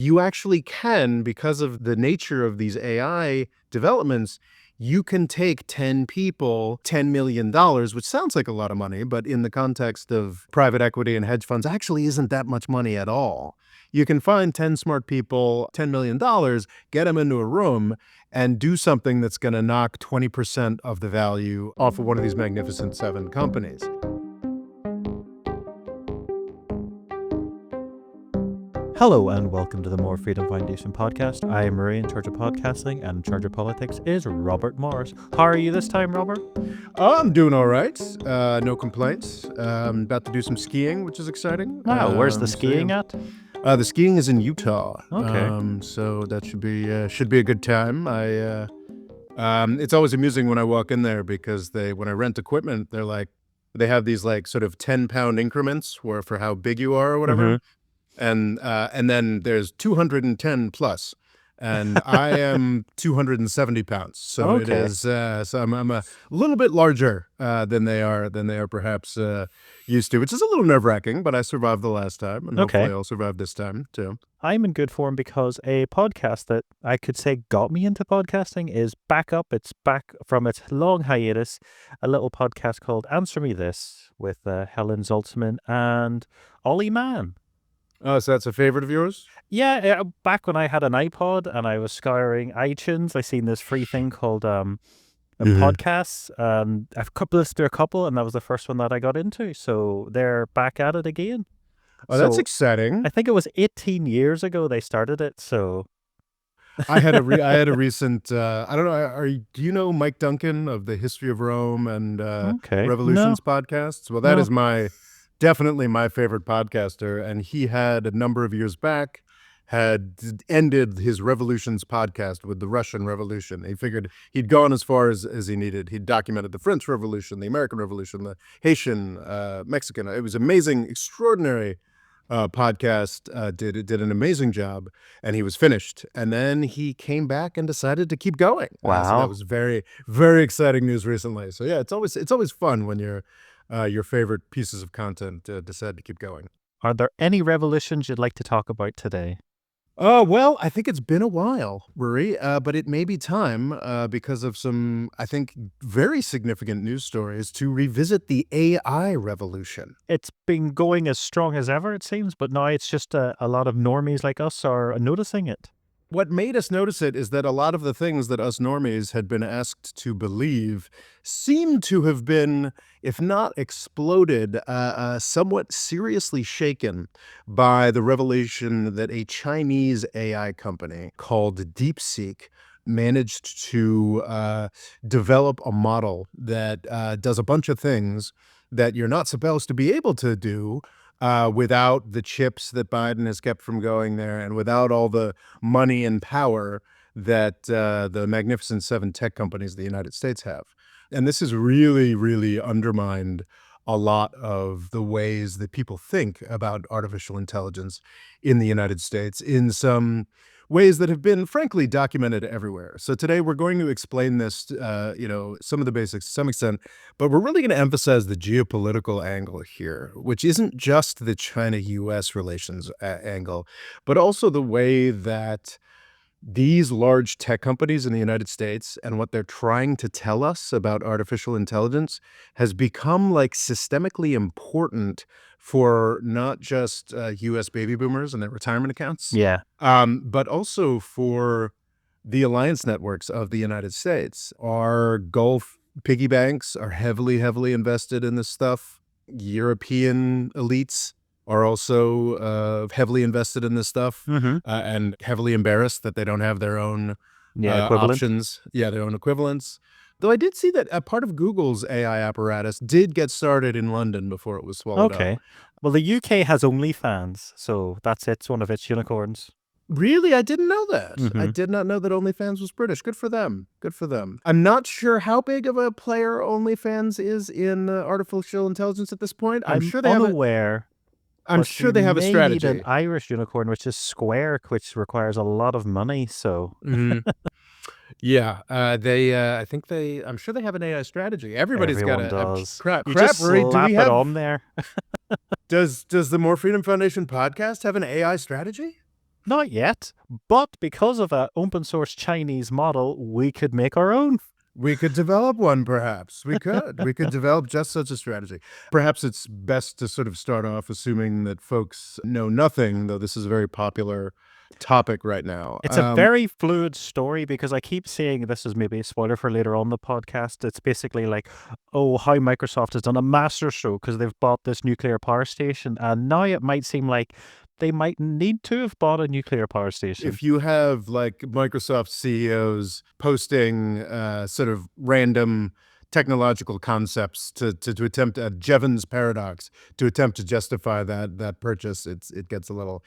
You actually can, because of the nature of these AI developments, you can take 10 people, $10 million, which sounds like a lot of money, but in the context of private equity and hedge funds, actually isn't that much money at all. You can find 10 smart people, $10 million, get them into a room, and do something that's going to knock 20% of the value off of one of these Magnificent Seven companies. Hello and welcome to the More Freedom Foundation podcast. I am Marie, in charge of podcasting, and in charge of politics is Robert Morris. How are you this time, Robert? I'm doing all right. No complaints. About to do some skiing, which is exciting. Wow, where's the skiing at? The skiing is in Utah. Okay. So that should be a good time. It's always amusing when I walk in there because when I rent equipment, they have these like sort of 10-pound increments for how big you are or whatever. And then there's 210 plus, and I am 270 pounds. So Okay. it is. So I'm a little bit larger than they are perhaps used to, which is a little nerve-wracking. But I survived the last time, and Okay. hopefully I'll survive this time too. I'm in good form because a podcast that I could say got me into podcasting is back up. It's back from its long hiatus. A little podcast called Answer Me This with Helen Zaltzman and Ollie Mann. Oh, so that's a favorite of yours? Yeah, back when I had an iPod and I was scouring iTunes, I seen this free thing called podcasts. I've listened to a couple, and that was the first one that I got into. So they're back at it again. Oh, that's exciting. I think it was 18 years ago they started it. So I had a recent. I don't know. Do you know Mike Duncan of the History of Rome and Revolutions podcasts? Well, that is definitely my favorite podcaster, and he had a number of years back had ended his Revolutions podcast with the Russian Revolution. He figured he'd gone as far as he needed. He'd documented the French Revolution, the American Revolution, the Haitian, Mexican. It was amazing, extraordinary podcast. Did an amazing job, and he was finished. And then he came back and decided to keep going. Wow. So that was very, very exciting news recently. So yeah, it's always fun when your favorite pieces of content decide to keep going. Are there any revolutions you'd like to talk about today? Well, I think it's been a while, Rory, but it may be time because of some, I think, very significant news stories to revisit the AI revolution. It's been going as strong as ever, it seems, but now it's just a lot of normies like us are noticing it. What made us notice it is that a lot of the things that us normies had been asked to believe seem to have been, if not exploded, somewhat seriously shaken by the revelation that a Chinese AI company called DeepSeek managed to develop a model that does a bunch of things that you're not supposed to be able to do without the chips that Biden has kept from going there, and without all the money and power that the Magnificent Seven tech companies of the United States have. And this has really, really undermined a lot of the ways that people think about artificial intelligence in the United States in some ways that have been, frankly, documented everywhere. So today we're going to explain this, some of the basics to some extent, but we're really going to emphasize the geopolitical angle here, which isn't just the China-US relations angle, but also the way that these large tech companies in the United States and what they're trying to tell us about artificial intelligence has become like systemically important for not just US baby boomers and their retirement accounts, but also for the alliance networks of the United States. Our Gulf piggy banks are heavily, heavily invested in this stuff. European elites are also heavily invested in this stuff and heavily embarrassed that they don't have their own options. Yeah, their own equivalents. Though I did see that a part of Google's AI apparatus did get started in London before it was swallowed up. Well, the UK has OnlyFans, so that's it's one of its unicorns. Really? I didn't know that. I did not know that OnlyFans was British. Good for them. Good for them. I'm not sure how big of a player OnlyFans is in artificial intelligence at this point. I'm sure they unaware. I'm sure they have a strategy. Need an Irish unicorn, which is Square, which requires a lot of money. So, yeah, I'm sure they have an AI strategy. Everybody's got a crap. You just slap it on there. Does the More Freedom Foundation podcast have an AI strategy? Not yet, but because of an open source Chinese model, we could make our own. We could develop one, perhaps. We could. We could develop just such a strategy. Perhaps it's best to sort of start off assuming that folks know nothing, though this is a very popular topic right now. It's a very fluid story because I keep saying this is maybe a spoiler for later on the podcast. It's basically like, oh, how Microsoft has done a masterstroke because they've bought this nuclear power station. And now it might seem like they might need to have bought a nuclear power station. If you have like Microsoft CEOs posting sort of random technological concepts to attempt a Jevons paradox to attempt to justify that purchase, it gets a little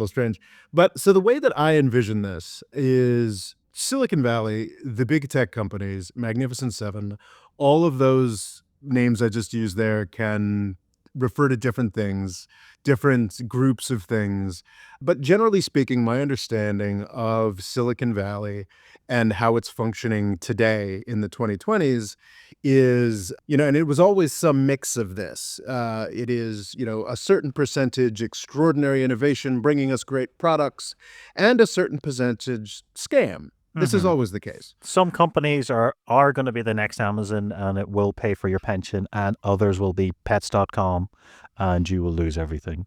strange. But so the way that I envision this is Silicon Valley, the big tech companies, Magnificent Seven, all of those names I just used there can refer to different things, different groups of things. But generally speaking, my understanding of Silicon Valley and how it's functioning today in the 2020s is, and it was always some mix of this. It is, a certain percentage extraordinary innovation bringing us great products and a certain percentage scam. This is always the case. Some companies are going to be the next Amazon and it will pay for your pension, and others will be pets.com and you will lose everything.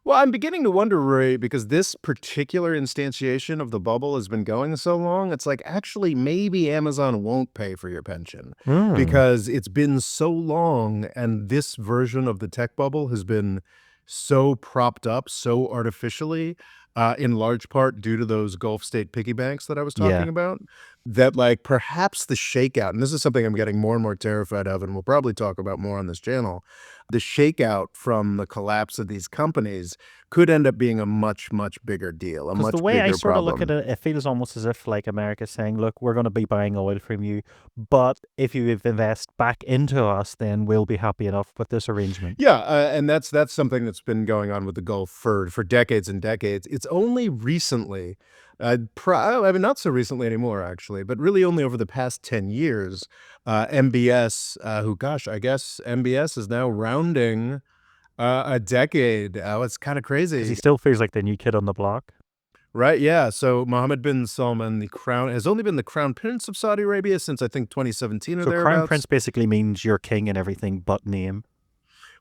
Well, I'm beginning to wonder, Ray, because this particular instantiation of the bubble has been going so long, it's like, actually, maybe Amazon won't pay for your pension because it's been so long and this version of the tech bubble has been so propped up so artificially, in large part due to those Gulf state piggy banks that I was talking about, that like perhaps the shakeout, and this is something I'm getting more and more terrified of, and we'll probably talk about more on this channel, the shakeout from the collapse of these companies could end up being a much, much bigger deal, a much bigger problem. The way I sort of look at it, it feels almost as if like America's saying, look, we're going to be buying oil from you, but if you invest back into us, then we'll be happy enough with this arrangement. Yeah, and that's something that's been going on with the Gulf for decades and decades. It's only recently, I mean, not so recently anymore, actually, but really only over the past 10 years, MBS, I guess MBS is now rounding a decade. Oh, it's kind of crazy. Because he still feels like the new kid on the block. Right, yeah. So Mohammed bin Salman, has only been the crown prince of Saudi Arabia since I think 2017 or thereabouts. Crown prince basically means you're king and everything but name.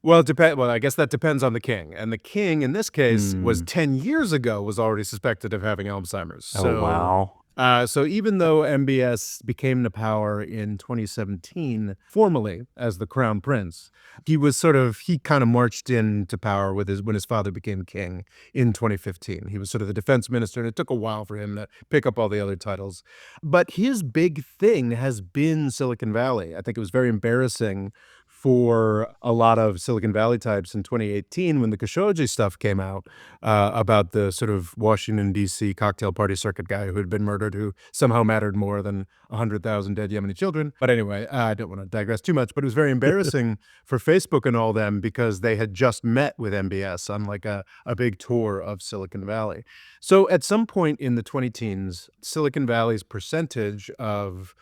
Well, I guess that depends on the king. And the king, in this case, was 10 years ago, was already suspected of having Alzheimer's. Oh, wow. So even though MBS became to power in 2017, formally as the crown prince, he kind of marched into power when his father became king in 2015. He was sort of the defense minister, and it took a while for him to pick up all the other titles. But his big thing has been Silicon Valley. I think it was very embarrassing for a lot of Silicon Valley types in 2018 when the Khashoggi stuff came out about the sort of Washington, D.C. cocktail party circuit guy who had been murdered, who somehow mattered more than 100,000 dead Yemeni children. But anyway, I don't want to digress too much, but it was very embarrassing for Facebook and all them because they had just met with MBS on like a big tour of Silicon Valley. So at some point in the 2010s, Silicon Valley's percentage of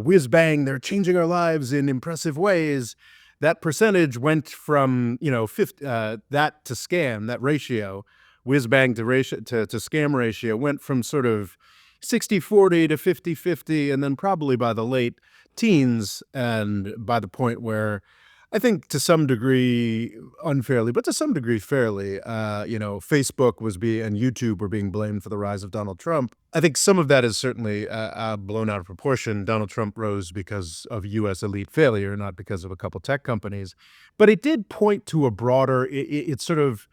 whiz bang, they're changing our lives in impressive ways. That percentage went from, that to scam, that ratio, whiz bang to scam ratio went from sort of 60-40 to 50-50, and then probably by the late teens and by the point where I think to some degree unfairly, but to some degree fairly, Facebook and YouTube were being blamed for the rise of Donald Trump. I think some of that is certainly blown out of proportion. Donald Trump rose because of U.S. elite failure, not because of a couple tech companies. But it did point to a broader, it sort of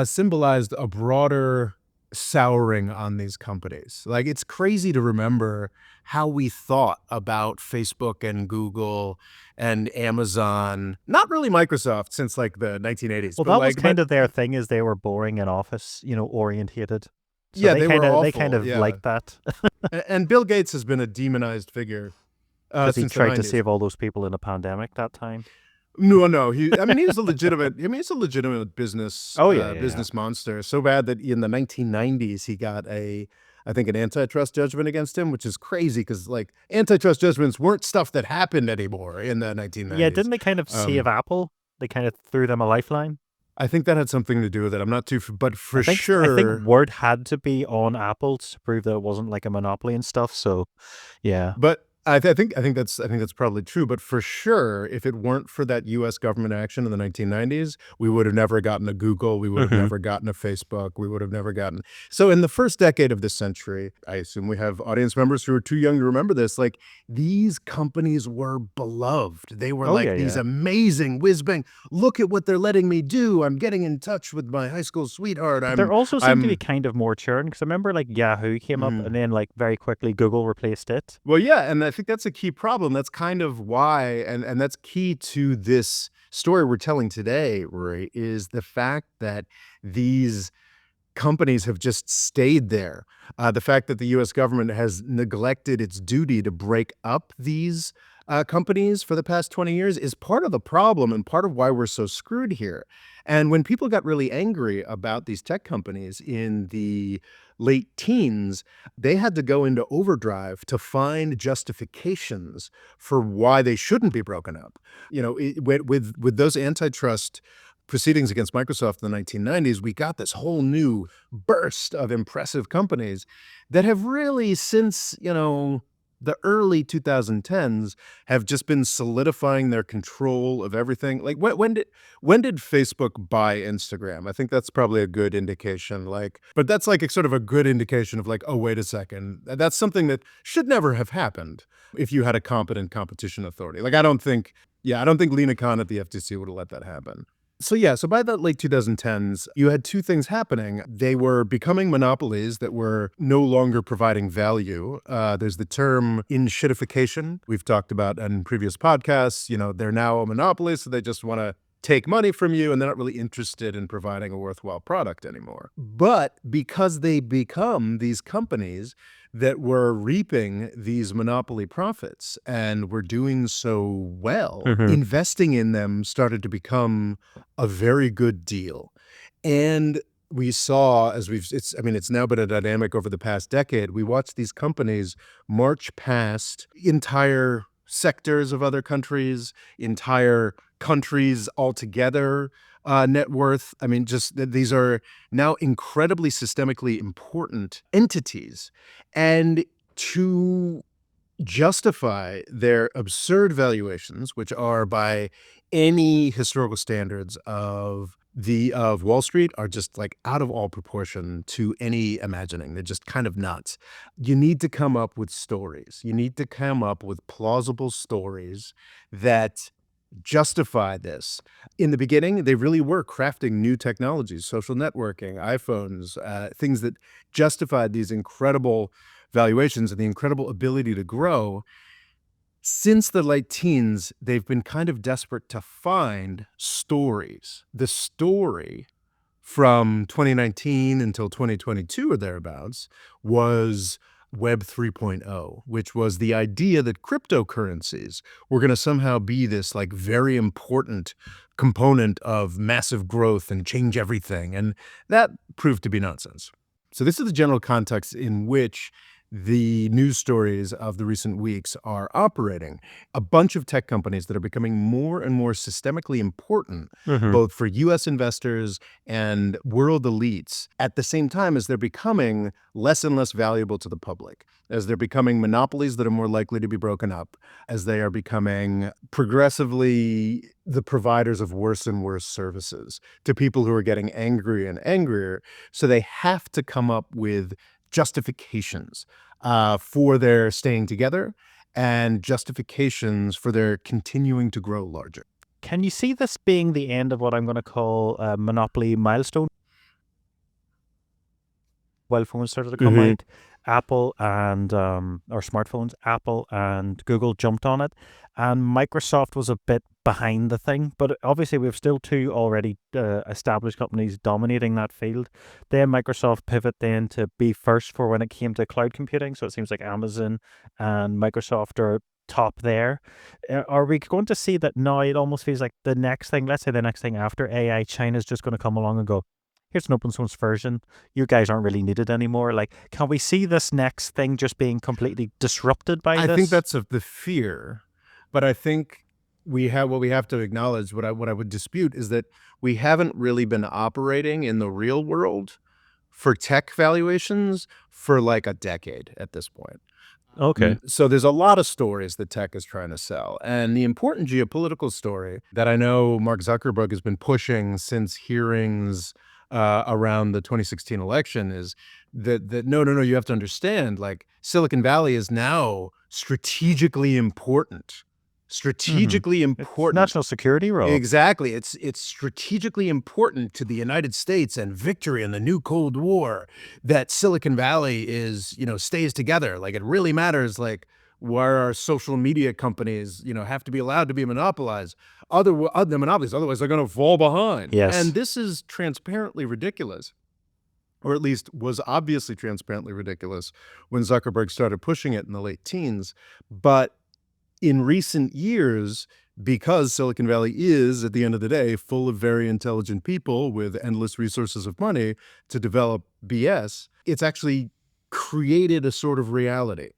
symbolized a broader souring on these companies. Like, it's crazy to remember how we thought about Facebook and Google and Amazon, not really Microsoft since like the 1980s. Well, that was kind of their thing, is they were boring and office, orientated. So yeah, they were awful. They kind of liked that. And Bill Gates has been a demonized figure because he tried to save all those people in a pandemic that time. No. He's a legitimate. He's a legitimate business. Business monster. So bad that in the 1990s he got an antitrust judgment against him, which is crazy because like antitrust judgments weren't stuff that happened anymore in the 1990s. Yeah, didn't they kind of save Apple? They kind of threw them a lifeline. I think that had something to do with it. I'm not too, but for I think sure. Word had to be on Apple to prove that it wasn't like a monopoly and stuff. So, yeah. But I think that's probably true. But for sure, if it weren't for that U.S. government action in the 1990s, we would have never gotten a Google. We would have Hmm. never gotten a Facebook. We would have never gotten. So in the first decade of this century, I assume we have audience members who are too young to remember this. Like these companies were beloved. They were Oh yeah, like these yeah. amazing whiz bang. Look at what they're letting me do. I'm getting in touch with my high school sweetheart. But there also seemed to be I'm. kind of more churn because I remember like Yahoo came up and Mhm. then like very quickly Google replaced it. Well, yeah, and I think that's a key problem. That's kind of why, and that's key to this story we're telling today, Rory, is the fact that these companies have just stayed there. The fact that the US government has neglected its duty to break up these companies for the past 20 years is part of the problem and part of why we're so screwed here. And when people got really angry about these tech companies in the late teens, they had to go into overdrive to find justifications for why they shouldn't be broken up. With those antitrust proceedings against Microsoft in the 1990s, we got this whole new burst of impressive companies that have really, since, the early 2010s, have just been solidifying their control of everything. Like when did Facebook buy Instagram? I think that's probably a good indication. Like, but that's like a sort of a good indication of like, oh, wait a second. That's something that should never have happened if you had a competent competition authority. Like, I don't think Lena Khan at the FTC would have let that happen. So yeah, so by the late 2010s, you had two things happening. They were becoming monopolies that were no longer providing value. There's the term in-shitification we've talked about in previous podcasts. They're now a monopoly, so they just want to take money from you and they're not really interested in providing a worthwhile product anymore. But because they become these companies that were reaping these monopoly profits and were doing so well, Hmm. investing in them started to become a very good deal. And we saw as we've it's now been a dynamic over the past decade. We watched these companies march past entire sectors of other countries, entire countries altogether, net worth. I mean, just these are now incredibly systemically important entities. And to justify their absurd valuations, which are by any historical standards of Wall Street, are just like out of all proportion to any imagining. They're just kind of nuts. You need to come up with stories. You need to come up with plausible stories that justify this. In the beginning, they really were crafting new technologies, social networking, iPhones, things that justified these incredible valuations and the incredible ability to grow. Since the late teens, they've been kind of desperate to find stories. The story from 2019 until 2022 or thereabouts was Web 3.0, which was the idea that cryptocurrencies were going to somehow be this like very important component of massive growth and change everything. And that proved to be nonsense. So this is the general context in which the news stories of the recent weeks are operating. A bunch of tech companies that are becoming more and more systemically important, Hmm. both for US investors and world elites, at the same time as they're becoming less and less valuable to the public, as they're becoming monopolies that are more likely to be broken up, as they are becoming progressively the providers of worse and worse services to people who are getting angrier and angrier. So they have to come up with justifications for their staying together and justifications for their continuing to grow larger. Can you see this being the end of what I'm going to call a monopoly milestone? Mobile phones started to come Hmm. out, Apple and or smartphones, Apple and Google jumped on it, and Microsoft was a bit behind the thing. But obviously, we have still two already established companies dominating that field. Then Microsoft pivot then to be first for when it came to cloud computing. So it seems like Amazon and Microsoft are top there. Are we going to see that now? It almost feels like the next thing. Let's say the next thing after AI, China's just going to come along and go, here's an open source version. You guys aren't really needed anymore. Like, can we see this next thing just being completely disrupted by I think this? that's the fear, but I think we have to acknowledge, what I would dispute is that we haven't really been operating in the real world for tech valuations for like a decade at this point. Okay. So there's a lot of stories that tech is trying to sell. And the important geopolitical story that I know Mark Zuckerberg has been pushing since hearings around the 2016 election is that no, you have to understand, like Silicon Valley is now strategically important. Mhm. Strategically It's important. national security, Rob. Exactly. It's strategically important to the United States and victory in the new Cold War that Silicon Valley is, stays together. Like it really matters, like where our social media companies, have to be allowed to be monopolized. Other monopolies, otherwise they're going to fall behind. And Yes. this is transparently ridiculous, or at least was obviously transparently ridiculous when Zuckerberg started pushing it in the late teens. But in recent years, because Silicon Valley is, at the end of the day, full of very intelligent people with endless resources of money to develop BS, it's actually created a sort of reality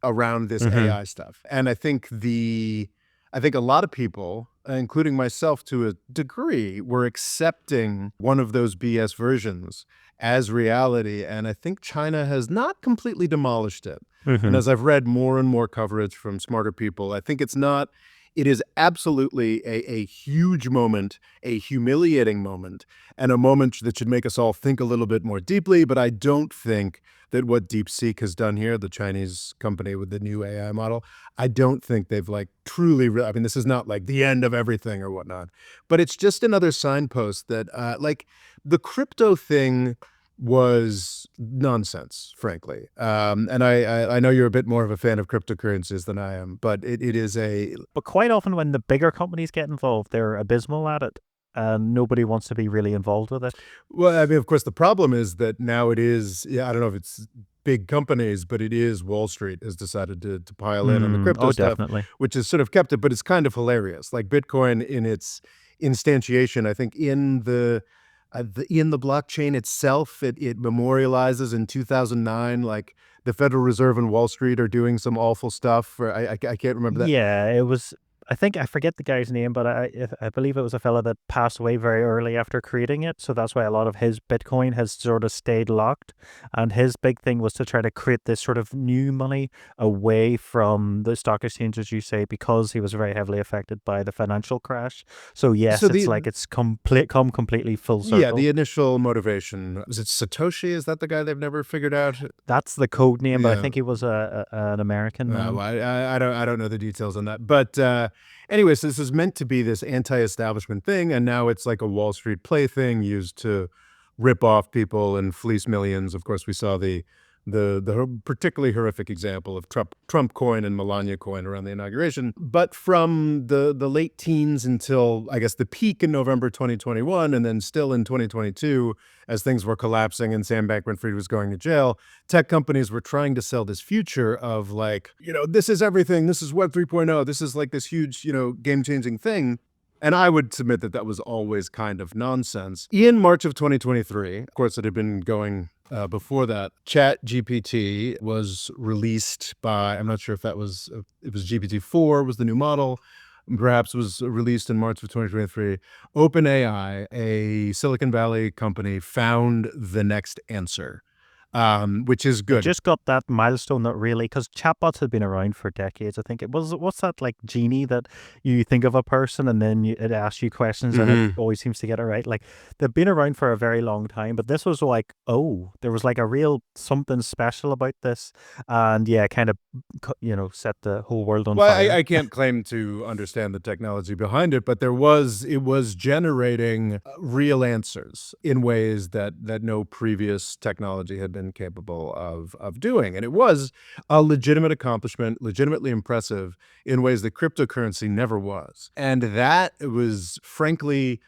around this Mhm. AI stuff. And I think a lot of people, including myself to a degree, were accepting one of those BS versions as reality. And I think China has not completely demolished it. And Mhm. as I've read more and more coverage from smarter people, I think it is absolutely a huge moment, a humiliating moment, and a moment that should make us all think a little bit more deeply. But I don't think that what DeepSeek has done here, the Chinese company with the new AI model, I don't think they've like truly, I mean, this is not like the end of everything or whatnot, but it's just another signpost that like the crypto thing was nonsense, frankly. And I know you're a bit more of a fan of cryptocurrencies than I am, but it is a But quite often when the bigger companies get involved, they're abysmal at it, and nobody wants to be really involved with it. well, I mean, of course, the problem is that now it is, yeah, I don't know if it's big companies, but it is Wall Street has decided to pile in on the Mm. crypto Oh, stuff, definitely. which has sort of kept it, but it's kind of hilarious. Like Bitcoin in its instantiation, I think in the blockchain itself, it memorializes in 2009, like the Federal Reserve and Wall Street are doing some awful stuff. Or I can't remember that. Yeah, it was. I think I forget the guy's name, but I believe it was a fella that passed away very early after creating it. So that's why a lot of his Bitcoin has sort of stayed locked. And his big thing was to try to create this sort of new money away from the stock exchange, as you say, because he was very heavily affected by the financial crash. So So yes, it's the like it's complete come completely full Yeah, circle. the initial motivation, is it Satoshi? Is that the guy they've never figured out? That's the code name, but I Yeah. think he was an American Well, man. I don't know the details on that. But anyways, this is meant to be this anti-establishment thing, and now it's like a Wall Street plaything used to rip off people and fleece millions. Of course, we saw the particularly horrific example of Trump coin and Melania coin around the inauguration. But from the late teens until I guess the peak in November 2021, and then still in 2022, as things were collapsing and Sam Bankman-Fried was going to jail, tech companies were trying to sell this future of like, this is everything. This is Web 3.0. This is like this huge, game-changing thing. And I would submit that that was always kind of nonsense. In March of 2023, of course, it had been going before that. Chat GPT was released by, I'm not sure if it was GPT-4 was the new model. Perhaps was released in March of 2023. OpenAI, a Silicon Valley company, found the next answer, which is It good. just got that milestone that really, because chatbots had been around for decades. I think it was, what's that like genie that you think of a person and then it asks you questions and it Mhm. always seems to get it right. Like they've been around for a very long time, but this was like, oh, there was like a real something special about this. And yeah, kind of, set the whole world on Well, I, fire. I can't claim to understand the technology behind it, but it was generating real answers in ways that no previous technology had been capable of doing. And it was a legitimate accomplishment, legitimately impressive in ways that cryptocurrency never was. And that was frankly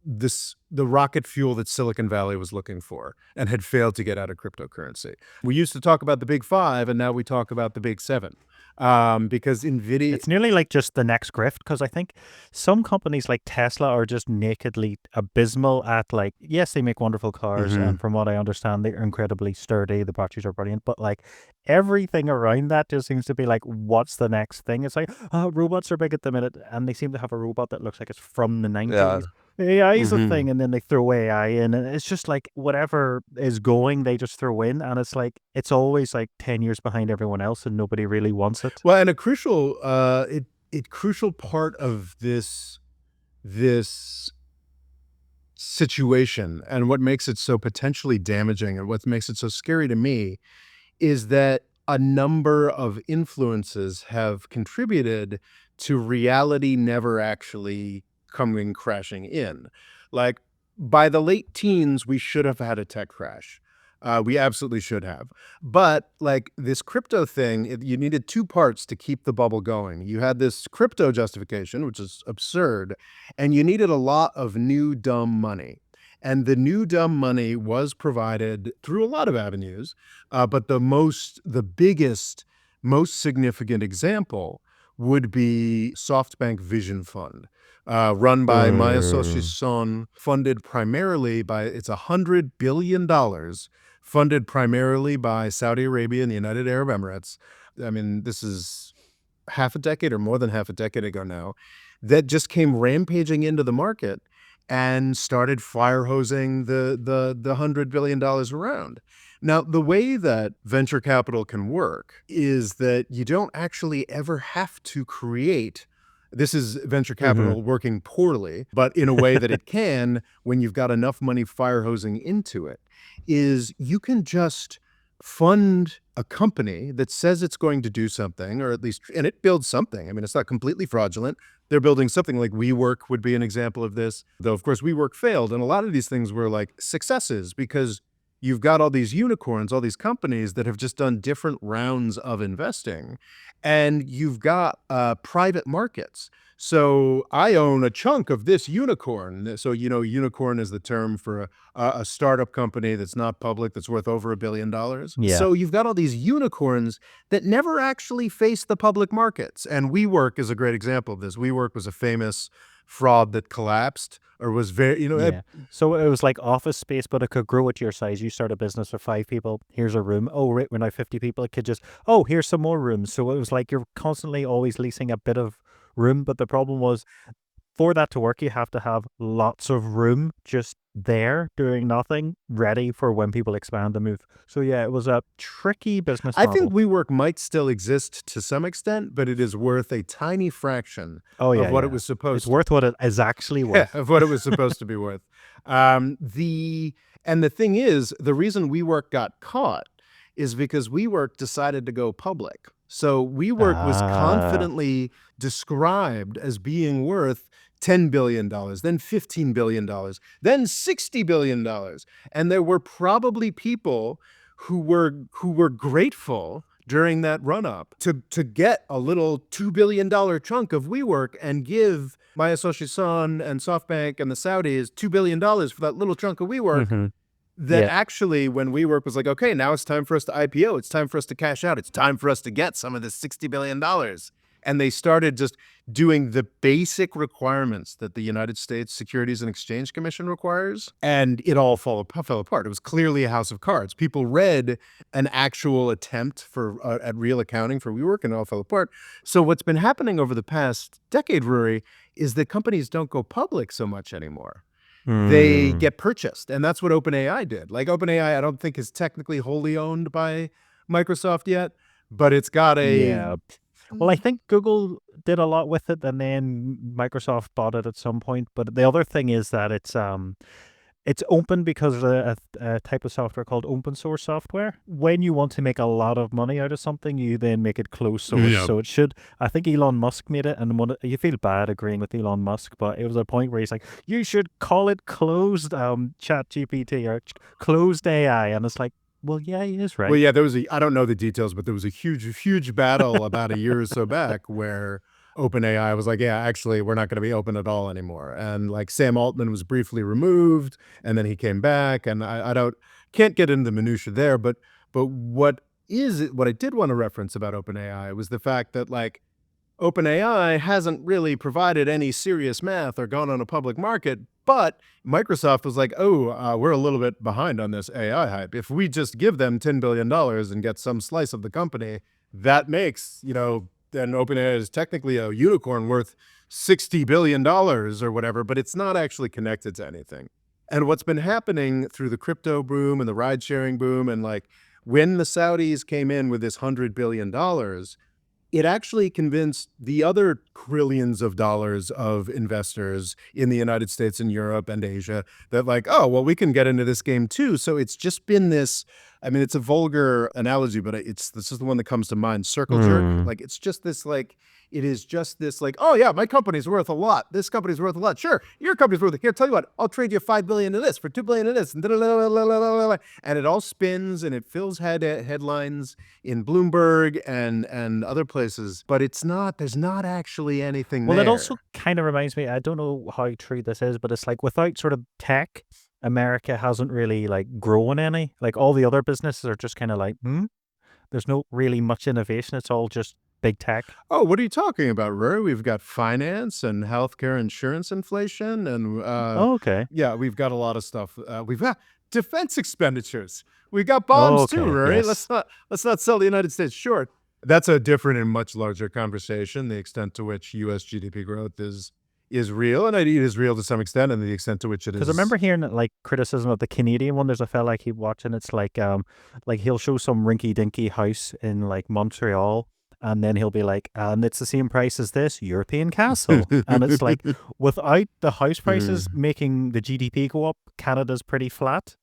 the rocket fuel that Silicon Valley was looking for and had failed to get out of cryptocurrency. We used to talk about the big five, and now we talk about the big seven, because Nvidia. It's nearly like just the next grift, because I think some companies like Tesla are just nakedly abysmal at, like, yes, they make wonderful cars, Mhm. and from what I understand, they're incredibly sturdy. The batteries are brilliant, but like everything around that just seems to be like, what's the next thing? It's like, oh, robots are big at the minute, and they seem to have a robot that looks like it's from the Yeah. 90s. AI is a Mhm. thing, and then they throw AI in, and it's just like whatever is going, they just throw in, and it's like it's always like 10 years behind everyone else, and nobody really wants it. Well, and a crucial, crucial part of this situation, and what makes it so potentially damaging, and what makes it so scary to me, is that a number of influences have contributed to reality never actually coming crashing in. Like, by the late teens, we should have had a tech crash. We absolutely should have. But like this crypto thing, you needed two parts to keep the bubble going. You had this crypto justification, which is absurd, and you needed a lot of new dumb money. And the new dumb money was provided through a lot of avenues, but the biggest, most significant example would be SoftBank Vision Fund, run by Maya Soshi Mm. Son, funded primarily by, it's $100 billion, funded primarily by Saudi Arabia and the United Arab Emirates. I mean, this is half a decade or more than half a decade ago now, that just came rampaging into the market and started fire hosing the $100 billion around. Now, the way that venture capital can work is that you don't actually ever have to create. This is venture Mhm. capital working poorly, but in a way that it can when you've got enough money fire hosing into it, is you can just fund a company that says it's going to do something, or at least, and it builds something. I mean, it's not completely fraudulent. They're building something. Like WeWork would be an example of this, though of course WeWork failed, and a lot of these things were like successes because you've got all these unicorns, all these companies that have just done different rounds of investing, and you've got private markets. So I own a chunk of this unicorn. So, unicorn is the term for a startup company that's not public, that's worth over $1 billion. Yeah. So you've got all these unicorns that never actually face the public markets. And WeWork is a great example of this. WeWork was a famous fraud that collapsed, or was very, Yeah. So it was like office space, but it could grow at your size. You start a business with 5 people. Here's a room. Oh, right, we're now 50 people. It could just, oh, here's some more rooms. So it was like you're constantly always leasing a bit of room. But the problem was, for that to work, you have to have lots of room just there doing nothing, ready for when people expand and move. So yeah, it was a tricky business I think model. WeWork might still exist to some extent, but it is worth a tiny fraction Oh of yeah, what it yeah. was It's supposed worth what it is actually Yeah, worth. of what it was supposed to be worth. The thing is, the reason WeWork got caught is because WeWork decided to go public. So WeWork was Ah. confidently described as being worth $10 billion, then $15 billion, then $60 billion, and there were probably people who were grateful during that run up to get a little $2 billion chunk of WeWork and give Maya Soshi Son and SoftBank and the Saudis $2 billion for that little chunk of WeWork. Mm-hmm. That Yeah. actually, when WeWork was like, okay, now it's time for us to IPO, it's time for us to cash out, it's time for us to get some of this $60 billion. And they started just doing the basic requirements that the United States Securities and Exchange Commission requires, and it all fell apart. It was clearly a house of cards. People read an actual attempt at real accounting for WeWork, and it all fell apart. So what's been happening over the past decade, Rory, is that companies don't go public so much anymore. They Mm. get purchased, and that's what OpenAI did. Like, OpenAI, I don't think is technically wholly owned by Microsoft yet, but it's got a. Yeah. Well, I think Google did a lot with it, and then Microsoft bought it at some point. But the other thing is that it's open because of a type of software called open source software. When you want to make a lot of money out of something, you then make it closed source. Yeah. So it should. I think Elon Musk made it, and you feel bad agreeing with Elon Musk, but it was a point where he's like, "You should call it closed Chat GPT or closed AI," and it's like, well, yeah, he is Well, right. yeah, I don't know the details, but there was a huge, huge battle about a year or so back where OpenAI was like, yeah, actually, we're not going to be open at all anymore. And like Sam Altman was briefly removed, and then he came back. And I don't can't get into the minutia there, but what I did want to reference about OpenAI was the fact that like OpenAI hasn't really provided any serious math or gone on a public market, but Microsoft was like, "Oh, we're a little bit behind on this AI hype. If we just give them $10 billion and get some slice of the company, that makes, then OpenAI is technically a unicorn worth $60 billion or whatever, but it's not actually connected to anything." And what's been happening through the crypto boom and the ride sharing boom, and like when the Saudis came in with this $100 billion, it actually convinced the other trillions of dollars of investors in the United States and Europe and Asia that like, oh, well, we can get into this game too. So it's just been this, I mean, it's a vulgar analogy, but this is the one that comes to mind, circle jerk. Hmm. Like, it's just this like, it is just this like, oh yeah, my company's worth a lot. This company's worth a lot. Sure, your company's worth, here, tell you what, I'll trade you 5 billion in this for 2 billion in this. And it all spins and it fills headlines in Bloomberg and other places, but there's not actually anything Well, it also there. kind of reminds me, I don't know how true this is, but it's like without sort of tech, America hasn't really like grown any. Like all the other businesses are just kind of like, there's no really much innovation. It's all just big tech. Oh, what are you talking about, Rory? We've got finance and healthcare insurance inflation, and Oh, okay. yeah, we've got a lot of stuff. We've got defense expenditures. We got Oh, bombs too, okay. Rory. Yes. Let's not sell the United States short. That's a different and much larger conversation. The extent to which U.S. GDP growth is real, and it is real to some extent, and the extent to which it Because I is. remember hearing like criticism of the Canadian one. There's a fella I keep watching. It's like he'll show some rinky dinky house in like Montreal, and then he'll be like, and it's the same price as this European castle. And it's like without the house prices making the GDP go up, Canada's pretty flat.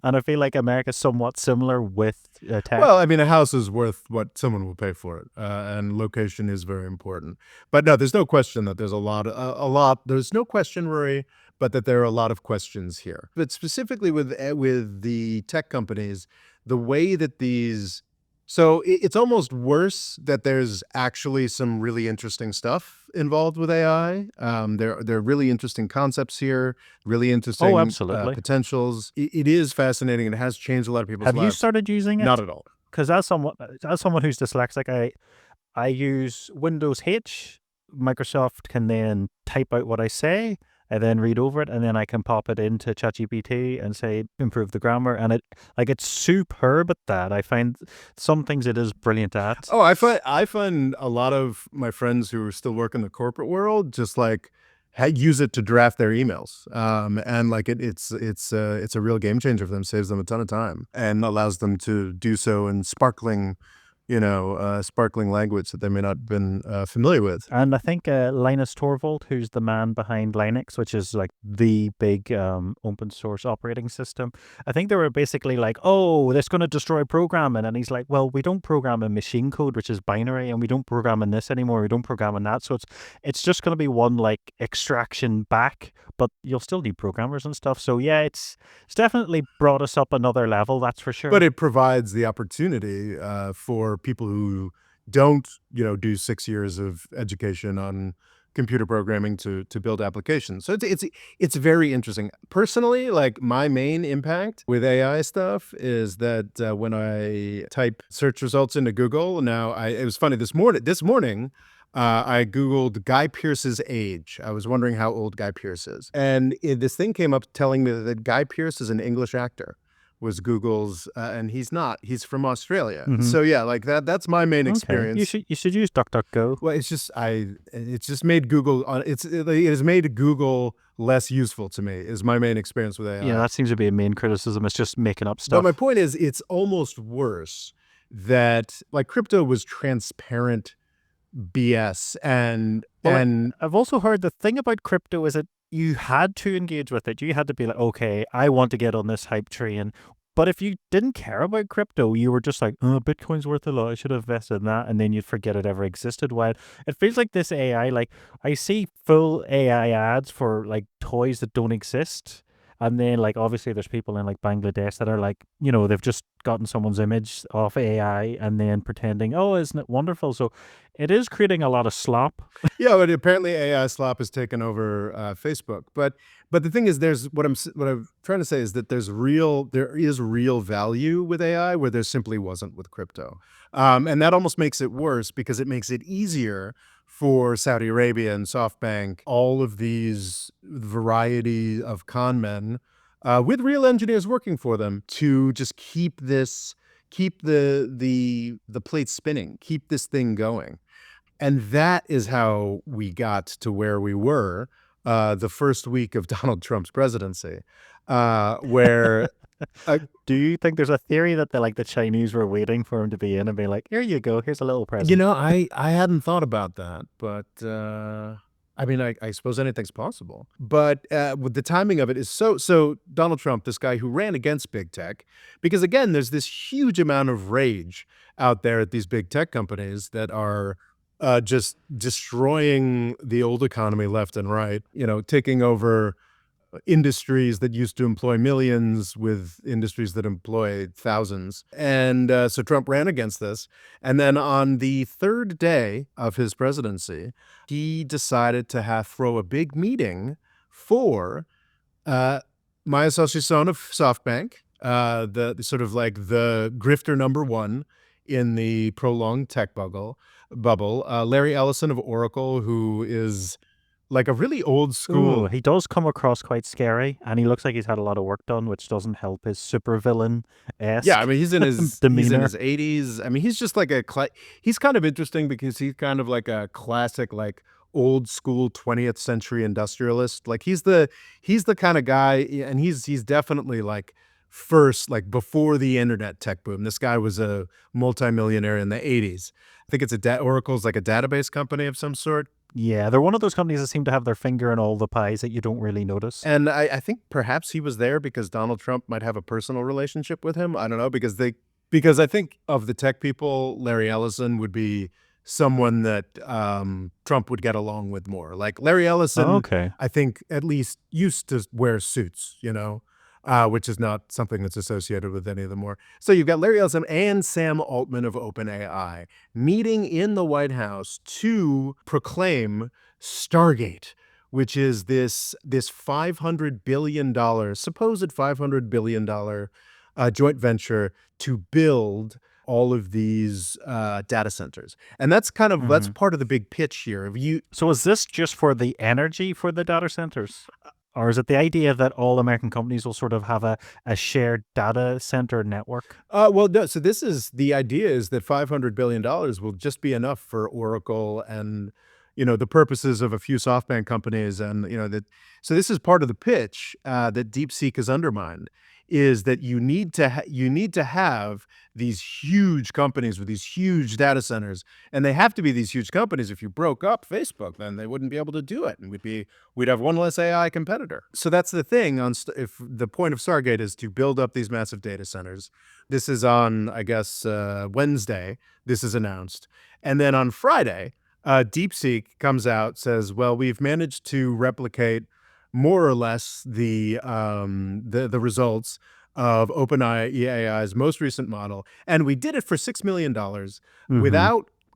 And I feel like America's somewhat similar with Well, tech. I mean, a house is worth what someone will pay for it, and location is very important. But no, there's no question that there's a lot. There's no question, Rory, but that there are a lot of questions here. But specifically with the tech companies, the way that these, so it's almost worse that there's actually some really interesting stuff involved with AI. There are really interesting concepts here, really Oh, interesting absolutely. potentials. It is fascinating, and it has changed a lot of people's Have you lives. started using Not it? at all. Because as someone who's dyslexic, I use Windows H. Microsoft can then type out what I say and then read over it, and then I can pop it into ChatGPT and say improve the grammar, and it's superb at that. I find some things it is brilliant at. Oh, I find a lot of my friends who are still work in the corporate world just like use it to draft their emails, and like it's a real game changer for them. Saves them a ton of time and allows them to do so in sparkling, sparkling language that they may not have been familiar with. And I think Linus Torvald, who's the man behind Linux, which is like the big open source operating system, I think they were basically like, oh, that's going to destroy programming. And he's like, well, we don't program in machine code, which is binary, and we don't program in this anymore. We don't program in that. So it's just going to be one like extraction back, but you'll still need programmers and stuff. So yeah, it's definitely brought us up another level, that's for But sure. it provides the opportunity for people who don't, do 6 years of education on computer programming to build applications. So it's very interesting. Personally, like my main impact with AI stuff is that when I type search results into Google, now it was funny this morning. I Googled Guy Pearce's age. I was wondering how old Guy Pearce is. And this thing came up telling me that Guy Pearce is an English actor was Google's, and he's not. He's from Australia. Hmm. So yeah, like that's my main Okay, you experience. should use DuckDuckGo. Well, it's just made Google, it has made Google less useful to me is my main experience with Yeah, AI. that seems to be a main criticism. It's just making up But my stuff. point is, it's almost worse that like crypto was transparent BS Well, and I've also heard the thing about crypto is that you had to engage with it. You had to be like, okay, I want to get on this hype train. But if you didn't care about crypto, you were just like, oh, Bitcoin's worth a lot. I should have invested in that. And then you'd forget it ever existed. While it feels like this AI, like I see full AI ads for like toys that don't exist. And then, like, obviously, there's people in like Bangladesh that are like, they've just gotten someone's image off AI and then pretending, oh, isn't it wonderful? So it is creating a lot of slop. Yeah, but apparently AI slop has taken over Facebook. But the thing is, there's what I'm trying to say is that there is real value with AI where there simply wasn't with crypto, and that almost makes it worse because it makes it easier for Saudi Arabia and SoftBank, all of these variety of con men with real engineers working for them to just keep the plate spinning, keep this thing going. And that is how we got to where we were, the first week of Donald Trump's presidency, where, uh, Do you think there's a theory that the Chinese were waiting for him to be in and be like, here you go, here's a little you present? know, I hadn't thought about that, but, I mean, I suppose anything's possible. But, with the timing of it is so Donald Trump, this guy who ran against big tech, because again, there's this huge amount of rage out there at these big tech companies that are, just destroying the old economy left and right, taking over industries that used to employ millions with industries that employ thousands. And so Trump ran against this. And then on the third day of his presidency, he decided to throw a big meeting for uh, Maya Son of SoftBank, the sort of like the grifter number one in the prolonged tech bubble, Larry Ellison of Oracle, who is like a really old Ooh, school. he does come across quite scary, and he looks like he's had a lot of work done, which doesn't help his supervillain Yeah, I esque mean, he's in demeanor. his 80s. I mean, he's just like he's kind of interesting because he's kind of like a classic, like old school 20th century industrialist. Like he's the kind of guy, and he's definitely like first, like before the internet tech boom. This guy was a multimillionaire in the 80s. I think Oracle's like a database company of some sort. Yeah, they're one of those companies that seem to have their finger in all the pies that you don't really notice. And I think perhaps he was there because Donald Trump might have a personal relationship with him. I don't know because I think of the tech people, Larry Ellison would be someone that Trump would get along with more. Like Larry Ellison, Okay. I think at least used to wear suits, which is not something that's associated with any of them more. So you've got Larry Ellison and Sam Altman of OpenAI meeting in the White House to proclaim Stargate, which is this supposed $500 billion joint venture to build all of these data centers, and that's Hmm. part of the big pitch here. If you So is this just for the energy for the data centers? Or is it the idea that all American companies will sort of have a shared data center network? Well, no. So this is the idea is that $500 billion will just be enough for Oracle and the purposes of a few SoftBank companies, and that. So this is part of the pitch that DeepSeek has undermined is that you need to have these huge companies with these huge data centers, and they have to be these huge companies. If you broke up Facebook, then they wouldn't be able to do it, and we'd have one less AI competitor. So that's the thing if the point of Stargate is to build up these massive data centers. This is on, I guess, Wednesday. This is announced. And then on Friday, DeepSeek comes out, says, well, we've managed to replicate more or less the results of OpenAI's most recent model. And we did it for $6 million Hmm.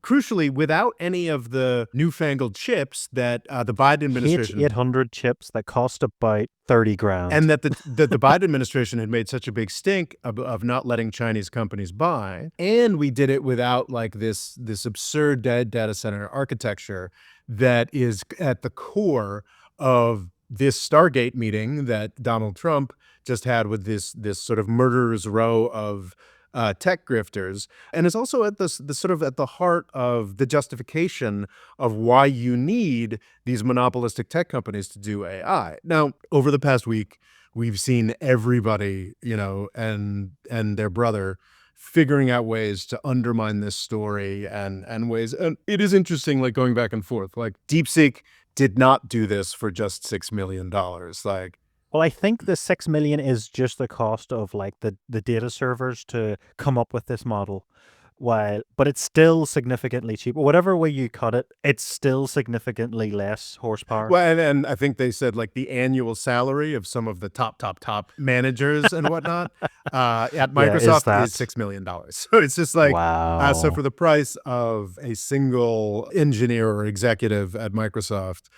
crucially, without any of the newfangled chips that the Biden administration H800 chips that cost about 30 and grand. that the Biden administration had made such a big stink of not letting Chinese companies buy, and we did it without like this absurd data center architecture that is at the core of this Stargate meeting that Donald Trump just had with this sort of murderer's row of tech grifters, and it's also at the sort of at the heart of the justification of why you need these monopolistic tech companies to do AI. Now, over the past week, we've seen everybody, and their brother figuring out ways to undermine this story and ways. And it is interesting, like going back and forth. Like DeepSeek did not do this for just $6 million. Like, Well, I think the 6 million is just the cost of like the data servers to come up with this model. but it's still significantly cheaper. Whatever way you cut it, it's still significantly less horsepower. Well, and I think they said like the annual salary of some of the top managers and whatnot at Yeah, is Microsoft is that $6 million. So it's just like, so for wow. the price of a single engineer or executive at Microsoft,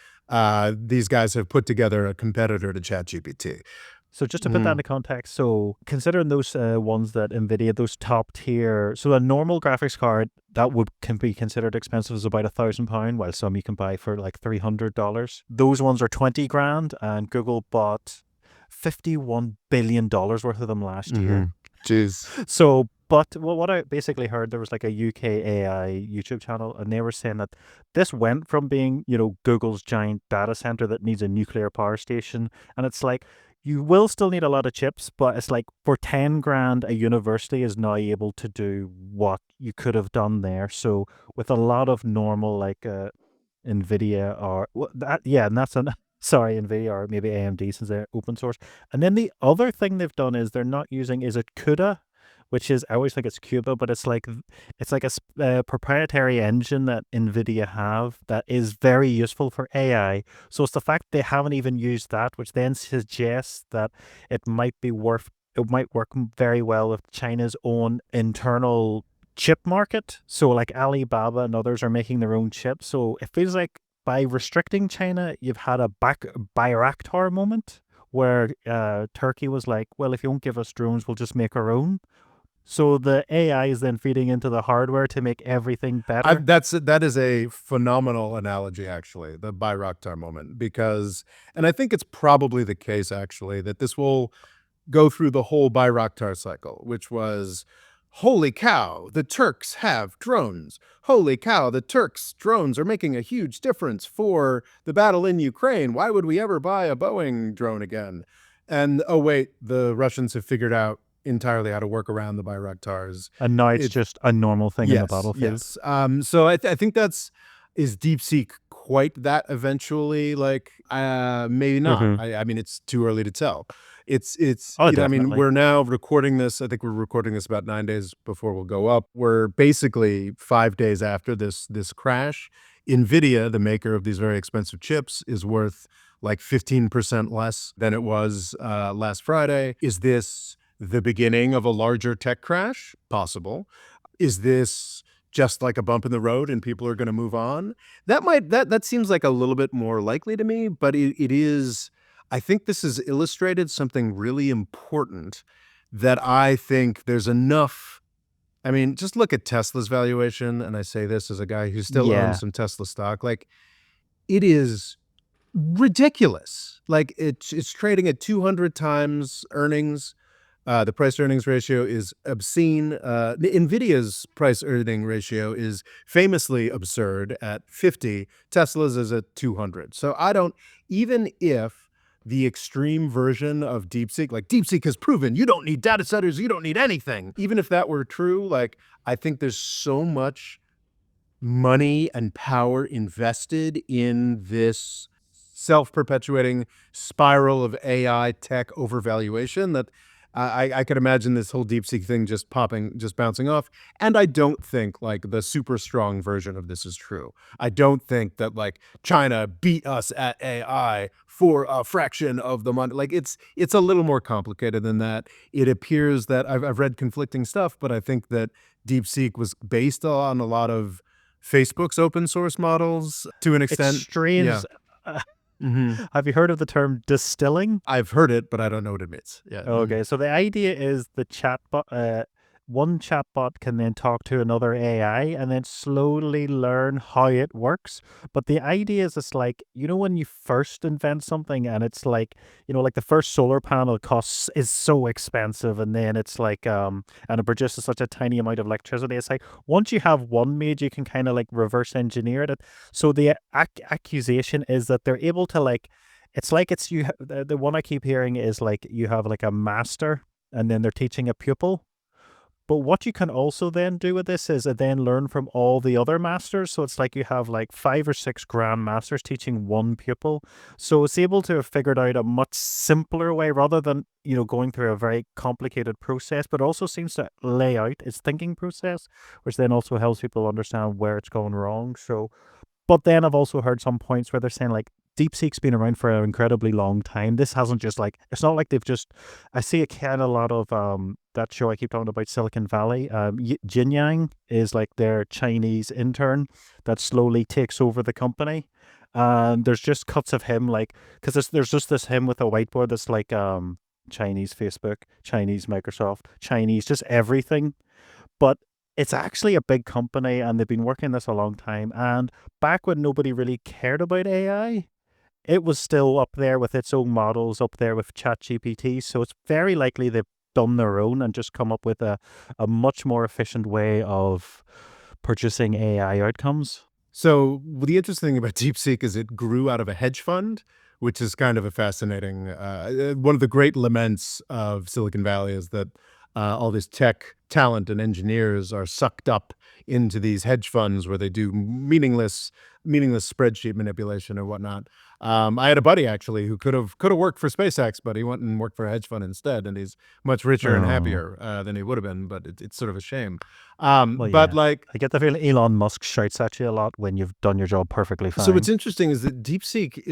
these guys have put together a competitor to ChatGPT. So just to put that Mhm. into context, so considering those ones that Nvidia, those top tier, so a normal graphics card that can be considered expensive is about £1,000, while some you can buy for like $300. Those ones are 20 grand, and Google bought $51 billion worth of them last year. Mhm. Jeez. So, but well, what I basically heard, there was like a UK AI YouTube channel, and they were saying that this went from being, Google's giant data center that needs a nuclear power station, and it's like you will still need a lot of chips, but it's like for 10 grand, a university is now able to do what you could have done there. So, with a lot of normal like Nvidia or yeah, and that's an sorry, Nvidia or maybe AMD since they're open source. And then the other thing they've done is they're not using is it CUDA, which is I always think it's Cuba, but it's like a proprietary engine that Nvidia have that is very useful for AI. So it's the fact they haven't even used that, which then suggests that it might be worth it might work very well with China's own internal chip market. So like Alibaba and others are making their own chips. So it feels like by restricting China, you've had a Bayraktar moment where Turkey was like, well, if you won't give us drones, we'll just make our own. So the AI is then feeding into the hardware to make everything better. That is a phenomenal analogy, actually, the Bayraktar moment, because, and I think it's probably the case, actually, that this will go through the whole Bayraktar cycle, which was, holy cow, the Turks have drones. Holy cow, the Turks' drones are making a huge difference for the battle in Ukraine. Why would we ever buy a Boeing drone again? And oh, wait, the Russians have figured out entirely how to work around the Bayraktars. And now it's It's just a normal thing in the Yes, battlefield. yes. So I think is DeepSeek quite that eventually? Like, maybe not. Mm-hmm. I mean, it's too early to tell. It's Oh, I mean, definitely. we're now recording this. I think we're recording this about 9 days before we'll go up. We're basically 5 days after this crash. Nvidia, the maker of these very expensive chips, is worth like 15% less than it was last Friday. Is this the beginning of a larger tech crash? Possible. Is this just like a bump in the road and people are gonna move on? That seems like a little bit more likely to me, but it is, I think this has illustrated something really important that I think there's enough. I mean, just look at Tesla's valuation, and I say this as a guy who still owns Yeah. some Tesla stock, like, it is ridiculous. Like, it's trading at 200 times earnings. The price earnings ratio is obscene. Nvidia's price earning ratio is famously absurd at 50. Tesla's is at 200. So I don't, even if the extreme version of DeepSeek, like DeepSeek has proven you don't need data centers, you don't need anything. Even if that were true, like, I think there's so much money and power invested in this self-perpetuating spiral of AI tech overvaluation that I could imagine this whole DeepSeek thing just popping, just bouncing off. And I don't think like the super strong version of this is true. I don't think that like China beat us at AI for a fraction of the money. Like it's a little more complicated than that. It appears that I've read conflicting stuff, but I think that DeepSeek was based on a lot of Facebook's open source models to an It's extent. Yeah. strange. Uh, Mhm. have you heard of the term distilling? I've heard it, but I don't know what it means. Yeah. Mhm. Okay, so the idea is the chatbot, one chatbot can then talk to another AI and then slowly learn how it works. But the idea is it's like, when you first invent something and it's like, like the first solar panel costs is so expensive and then it's like, and it produces such a tiny amount of electricity. It's like once you have one made, you can kind of like reverse engineer it. So the accusation is that they're able to like, it's like it's you. The one I keep hearing is like you have like a master, and then they're teaching a pupil. But what you can also then do with this is then learn from all the other masters. So it's like you have like 5 or 6 grand masters teaching one pupil. So it's able to have figured out a much simpler way rather than, going through a very complicated process, but also seems to lay out its thinking process, which then also helps people understand where it's going wrong. So, but then I've also heard some points where they're saying like DeepSeek's been around for an incredibly long time. This hasn't just like it's not like they've just. I see a kind of lot of that show I keep talking about, Silicon Valley. Jin Yang is like their Chinese intern that slowly takes over the company. And there's just cuts of him like because there's just this him with a whiteboard that's like Chinese Facebook, Chinese Microsoft, Chinese just everything, but it's actually a big company and they've been working this a long time. And back when nobody really cared about AI, it was still up there with its own models, up there with ChatGPT. So it's very likely they've done their own and just come up with a much more efficient way of purchasing AI outcomes. So the interesting thing about DeepSeek is it grew out of a hedge fund, which is kind of a fascinating. One of the great laments of Silicon Valley is that all this tech talent and engineers are sucked up into these hedge funds where they do meaningless spreadsheet manipulation or whatnot. I had a buddy actually who could have worked for SpaceX, but he went and worked for a hedge fund instead, and he's much richer and Oh, happier than he would have been. But it's sort of a shame. well, But yeah. like I get the feeling Elon Musk shouts at you a lot when you've done your job perfectly So what's fine. interesting is that DeepSeek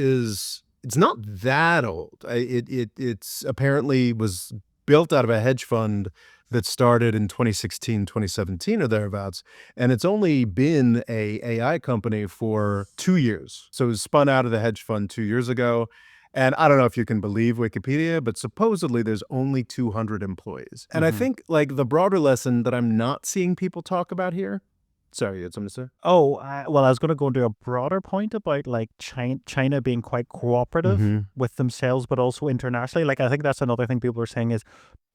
it's not that old. It's apparently was built out of a hedge fund that started in 2016, 2017 or thereabouts, and it's only been a AI company for 2 years. So it was spun out of the hedge fund 2 years ago, and I don't know if you can believe Wikipedia, but supposedly there's only 200 employees. And I Hmm. think, like, the broader lesson that I'm not seeing people talk about here. Sorry, you had something to say? Oh, well, I was going to go into a broader point about like China being quite cooperative Mhm. with themselves, but also internationally. Like, I think that's another thing people are saying is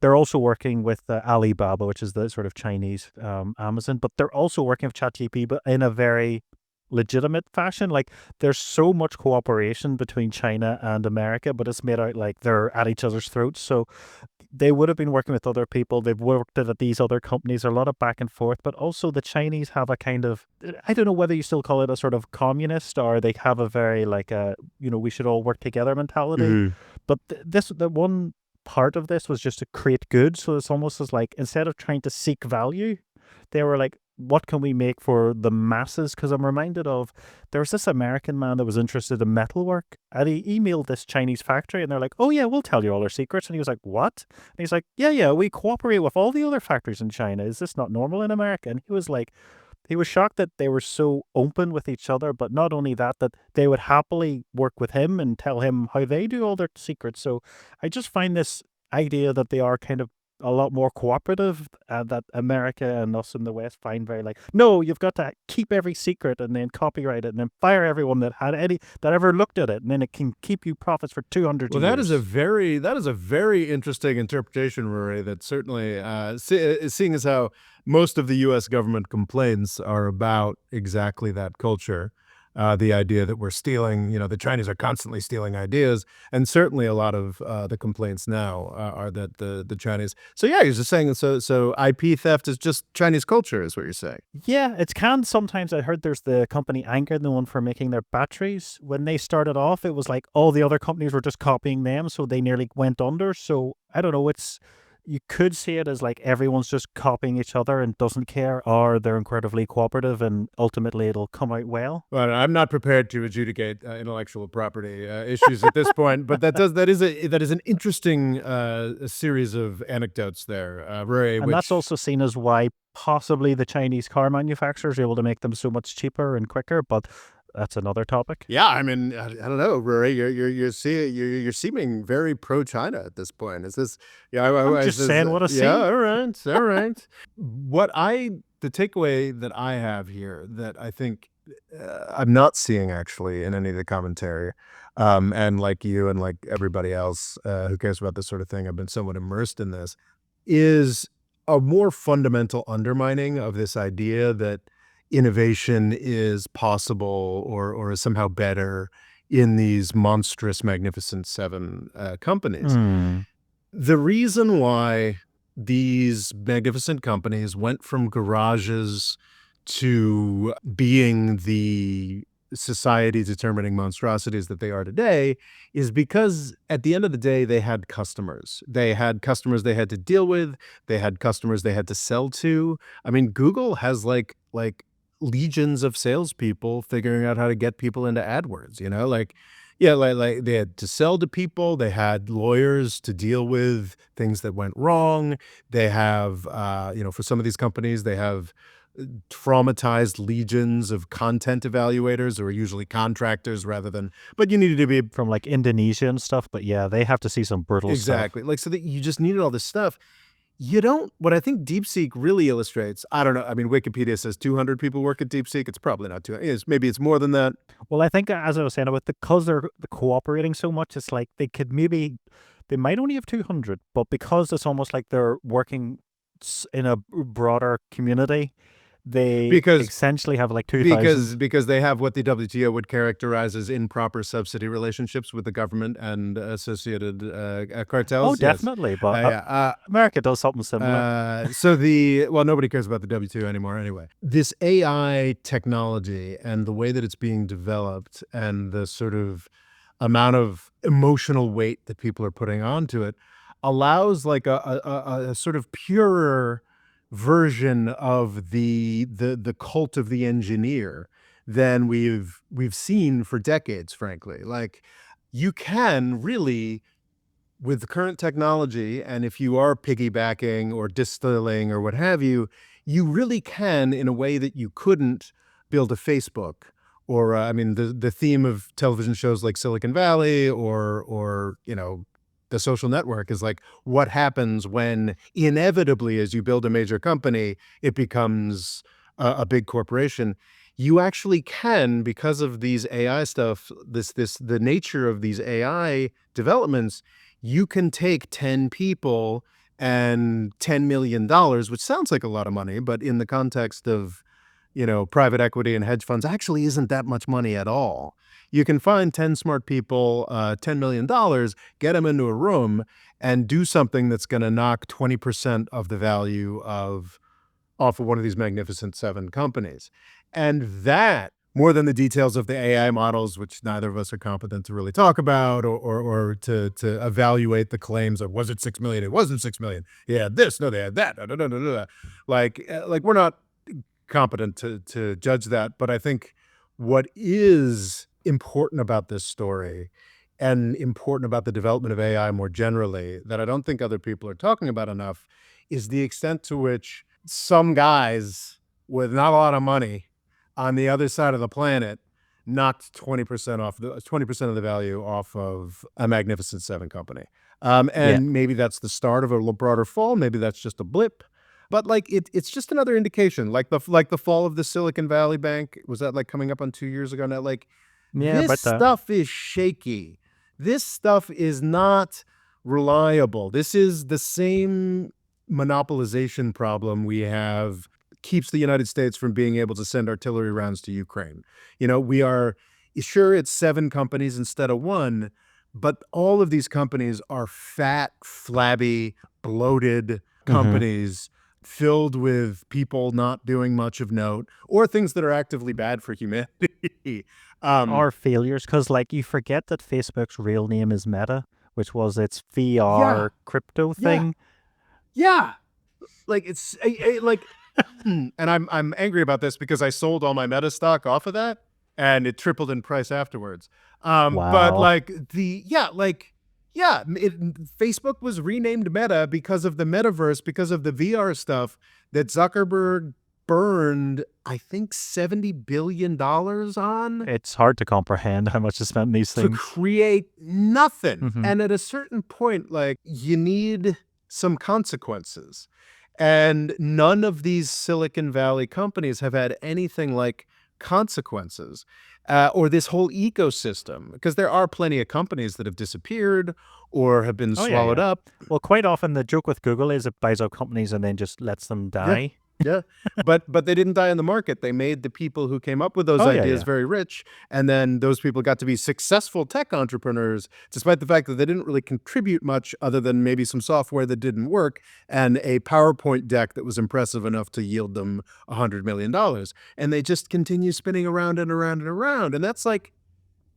they're also working with Alibaba, which is the sort of Chinese Amazon, but they're also working with ChatGPT, but in a very legitimate fashion. Like, there's so much cooperation between China and America, but it's made out like they're at each other's throats. So they would have been working with other people. They've worked at these other companies. There's a lot of back and forth, but also the Chinese have a kind of, I don't know whether you still call it a sort of communist or they have a very like a, we should all work together mentality. Mhm. But the one part of this was just to create good. So it's almost as like, instead of trying to seek value, they were like, what can we make for the masses? Because I'm reminded of there was this American man that was interested in metalwork, and he emailed this Chinese factory, and they're like, "Oh yeah, we'll tell you all our secrets." And he was like, "What?" And he's like, "Yeah, yeah, we cooperate with all the other factories in China. Is this not normal in America?" And he was like, he was shocked that they were so open with each other, but not only that, that they would happily work with him and tell him how they do all their secrets. So I just find this idea that they are kind of a lot more cooperative, and that America and us in the West find very like, no, you've got to keep every secret and then copyright it and then fire everyone that ever looked at it, and then it can keep you profits for 200 Well, years. that is a very interesting interpretation, Rory. That certainly, seeing as how most of the U.S. government complaints are about exactly that culture, the idea that we're stealing. The Chinese are constantly stealing ideas, and certainly a lot of the complaints now are that the Chinese. So yeah, you're just saying so IP theft is just Chinese culture, is what you're saying. Yeah, it can sometimes. I heard there's the company Anker, the one for making their batteries. When they started off, it was like all the other companies were just copying them, so they nearly went under. So I don't know. You could see it as like everyone's just copying each other and doesn't care, or they're incredibly cooperative and ultimately it'll come out well. Well, I'm not prepared to adjudicate intellectual property issues at this point, but that is an interesting series of anecdotes there, Rory. And that's Which also seen as why possibly the Chinese car manufacturers are able to make them so much cheaper and quicker, but that's another topic. Yeah, I mean, I don't know, Rory. You're seeming very pro China at this point. Is this? Yeah, I'm is just this? saying what I Yeah, see. all right, all right. The takeaway that I have here that I think I'm not seeing actually in any of the commentary, and like you and like everybody else who cares about this sort of thing, I've been somewhat immersed in this, is a more fundamental undermining of this idea that innovation is possible or is somehow better in these monstrous, magnificent seven companies. Hmm. The reason why. these magnificent companies went from garages to being the society determining monstrosities that they are today is because at the end of the day, they had customers. They had customers they had to deal with. They had customers they had to sell to. I mean, Google has like legions of salespeople figuring out how to get people into AdWords, yeah, like they had to sell to people. They had lawyers to deal with things that went wrong. They have, for some of these companies, they have traumatized legions of content evaluators who are usually contractors rather than, but you needed to be from like Indonesia and stuff. But yeah, they have to see some brutal stuff. exactly like so that you just needed all this stuff. You don't, what I think DeepSeek really illustrates, I don't know. I mean, Wikipedia says 200 people work at DeepSeek. It's probably not 200. Maybe it's more than that. Well, I think as I was saying about because they're cooperating so much, it's like they might only have 200, but because it's almost like they're working in a broader community, they Because essentially have like 2,000. because they have what the WTO would characterize as improper subsidy relationships with the government and associated Oh, cartels. Yes. definitely. But Yeah. America does something similar. Nobody cares about the W2 anymore anyway. This AI technology and the way that it's being developed and the sort of amount of emotional weight that people are putting onto it allows like a sort of purer version of the cult of the engineer than we've seen for decades, frankly. Like you can really with the current technology, and if you are piggybacking or distilling or what have you really can, in a way that you couldn't, build a Facebook or, I mean, the theme of television shows like Silicon Valley or The Social Network is like what happens when inevitably, as you build a major company, it becomes a big corporation. You actually can, because of these AI stuff, the nature of these AI developments, you can take 10 people and $10 million, which sounds like a lot of money, but in the context of, private equity and hedge funds actually isn't that much money at all. You can find 10 smart people, $10 million, get them into a room and do something that's going to knock 20% of the value off of one of these magnificent seven companies. And that, more than the details of the AI models, which neither of us are competent to really talk about or to evaluate the claims of, was it 6 million? It wasn't 6 million. They had this, no, they had that. Da, da, da, da, da. Like we're not competent to judge that. But I think what is important about this story and important about the development of AI more generally that I don't think other people are talking about enough is the extent to which some guys with not a lot of money on the other side of the planet knocked 20% off 20% of the value off of a Magnificent Seven company. Yeah. And maybe that's the start of a broader fall. Maybe that's just a blip. But like it's just another indication, like the fall of the Silicon Valley Bank. Was that like coming up on 2 years ago now? Like Yeah, this about that. stuff is shaky. This stuff is not reliable. This is the same monopolization problem we have keeps the United States from being able to send artillery rounds to Ukraine. We are sure it's seven companies instead of one, but all of these companies are fat, flabby, bloated Hmm. companies filled with people not doing much of note or things that are actively bad for humanity. um, Are failures because like you forget that Facebook's real name is Meta, which was its yeah, VR crypto yeah, thing. yeah. Like it's like and I'm angry about this because I sold all my Meta stock off of that and it tripled in price afterwards. But Wow. Facebook was renamed Meta because of the metaverse, because of the VR stuff that Zuckerberg burned, I think $70 billion on It's hard to comprehend how much is spent in these to things. create nothing. Hmm. And at a certain point, like you need some consequences. And none of these Silicon Valley companies have had anything like consequences or this whole ecosystem, because there are plenty of companies that have disappeared or have been Oh yeah, swallowed yeah. up. Well, quite often the joke with Google is it buys out companies and then just lets them Yeah. die. Yeah, but they didn't die in the market. They made the people who came up with those Oh, yeah, ideas yeah. very rich, and then those people got to be successful tech entrepreneurs, despite the fact that they didn't really contribute much other than maybe some software that didn't work and a PowerPoint deck that was impressive enough to yield them $100 million. And they just continue spinning around and around and around. And that's like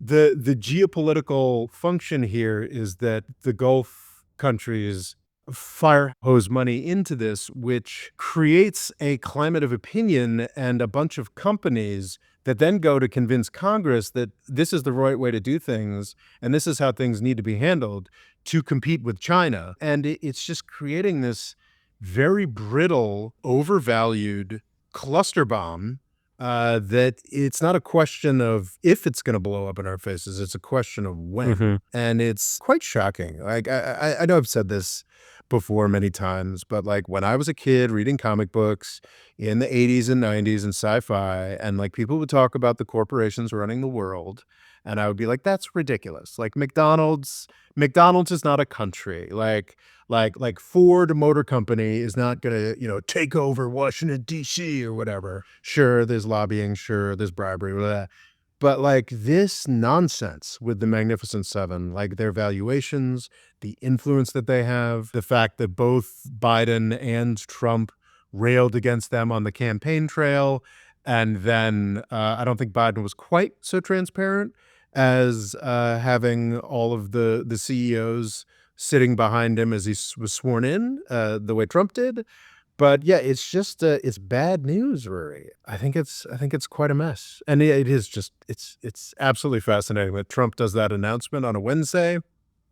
the geopolitical function here is that the Gulf countries fire hose money into this, which creates a climate of opinion and a bunch of companies that then go to convince Congress that this is the right way to do things and this is how things need to be handled to compete with China. And it's just creating this very brittle, overvalued cluster bomb that it's not a question of if it's going to blow up in our faces, it's a question of when. Mhm. And it's quite shocking. Like, I know I've said this before many times, but like when I was a kid reading comic books in the 80s and 90s and sci-fi, and like people would talk about the corporations running the world, and I would be like, that's ridiculous. Like McDonald's is not a country. Like Ford Motor Company is not gonna, take over Washington, D.C. or whatever. Sure, there's lobbying, sure, there's bribery, blah, but like this nonsense with the Magnificent Seven, like their valuations, the influence that they have, the fact that both Biden and Trump railed against them on the campaign trail. And then I don't think Biden was quite so transparent as having all of the CEOs sitting behind him as he was sworn in, the way Trump did. But yeah, it's just, it's bad news, Rory. I think it's quite a mess, and it is just it's absolutely fascinating that Trump does that announcement on a Wednesday,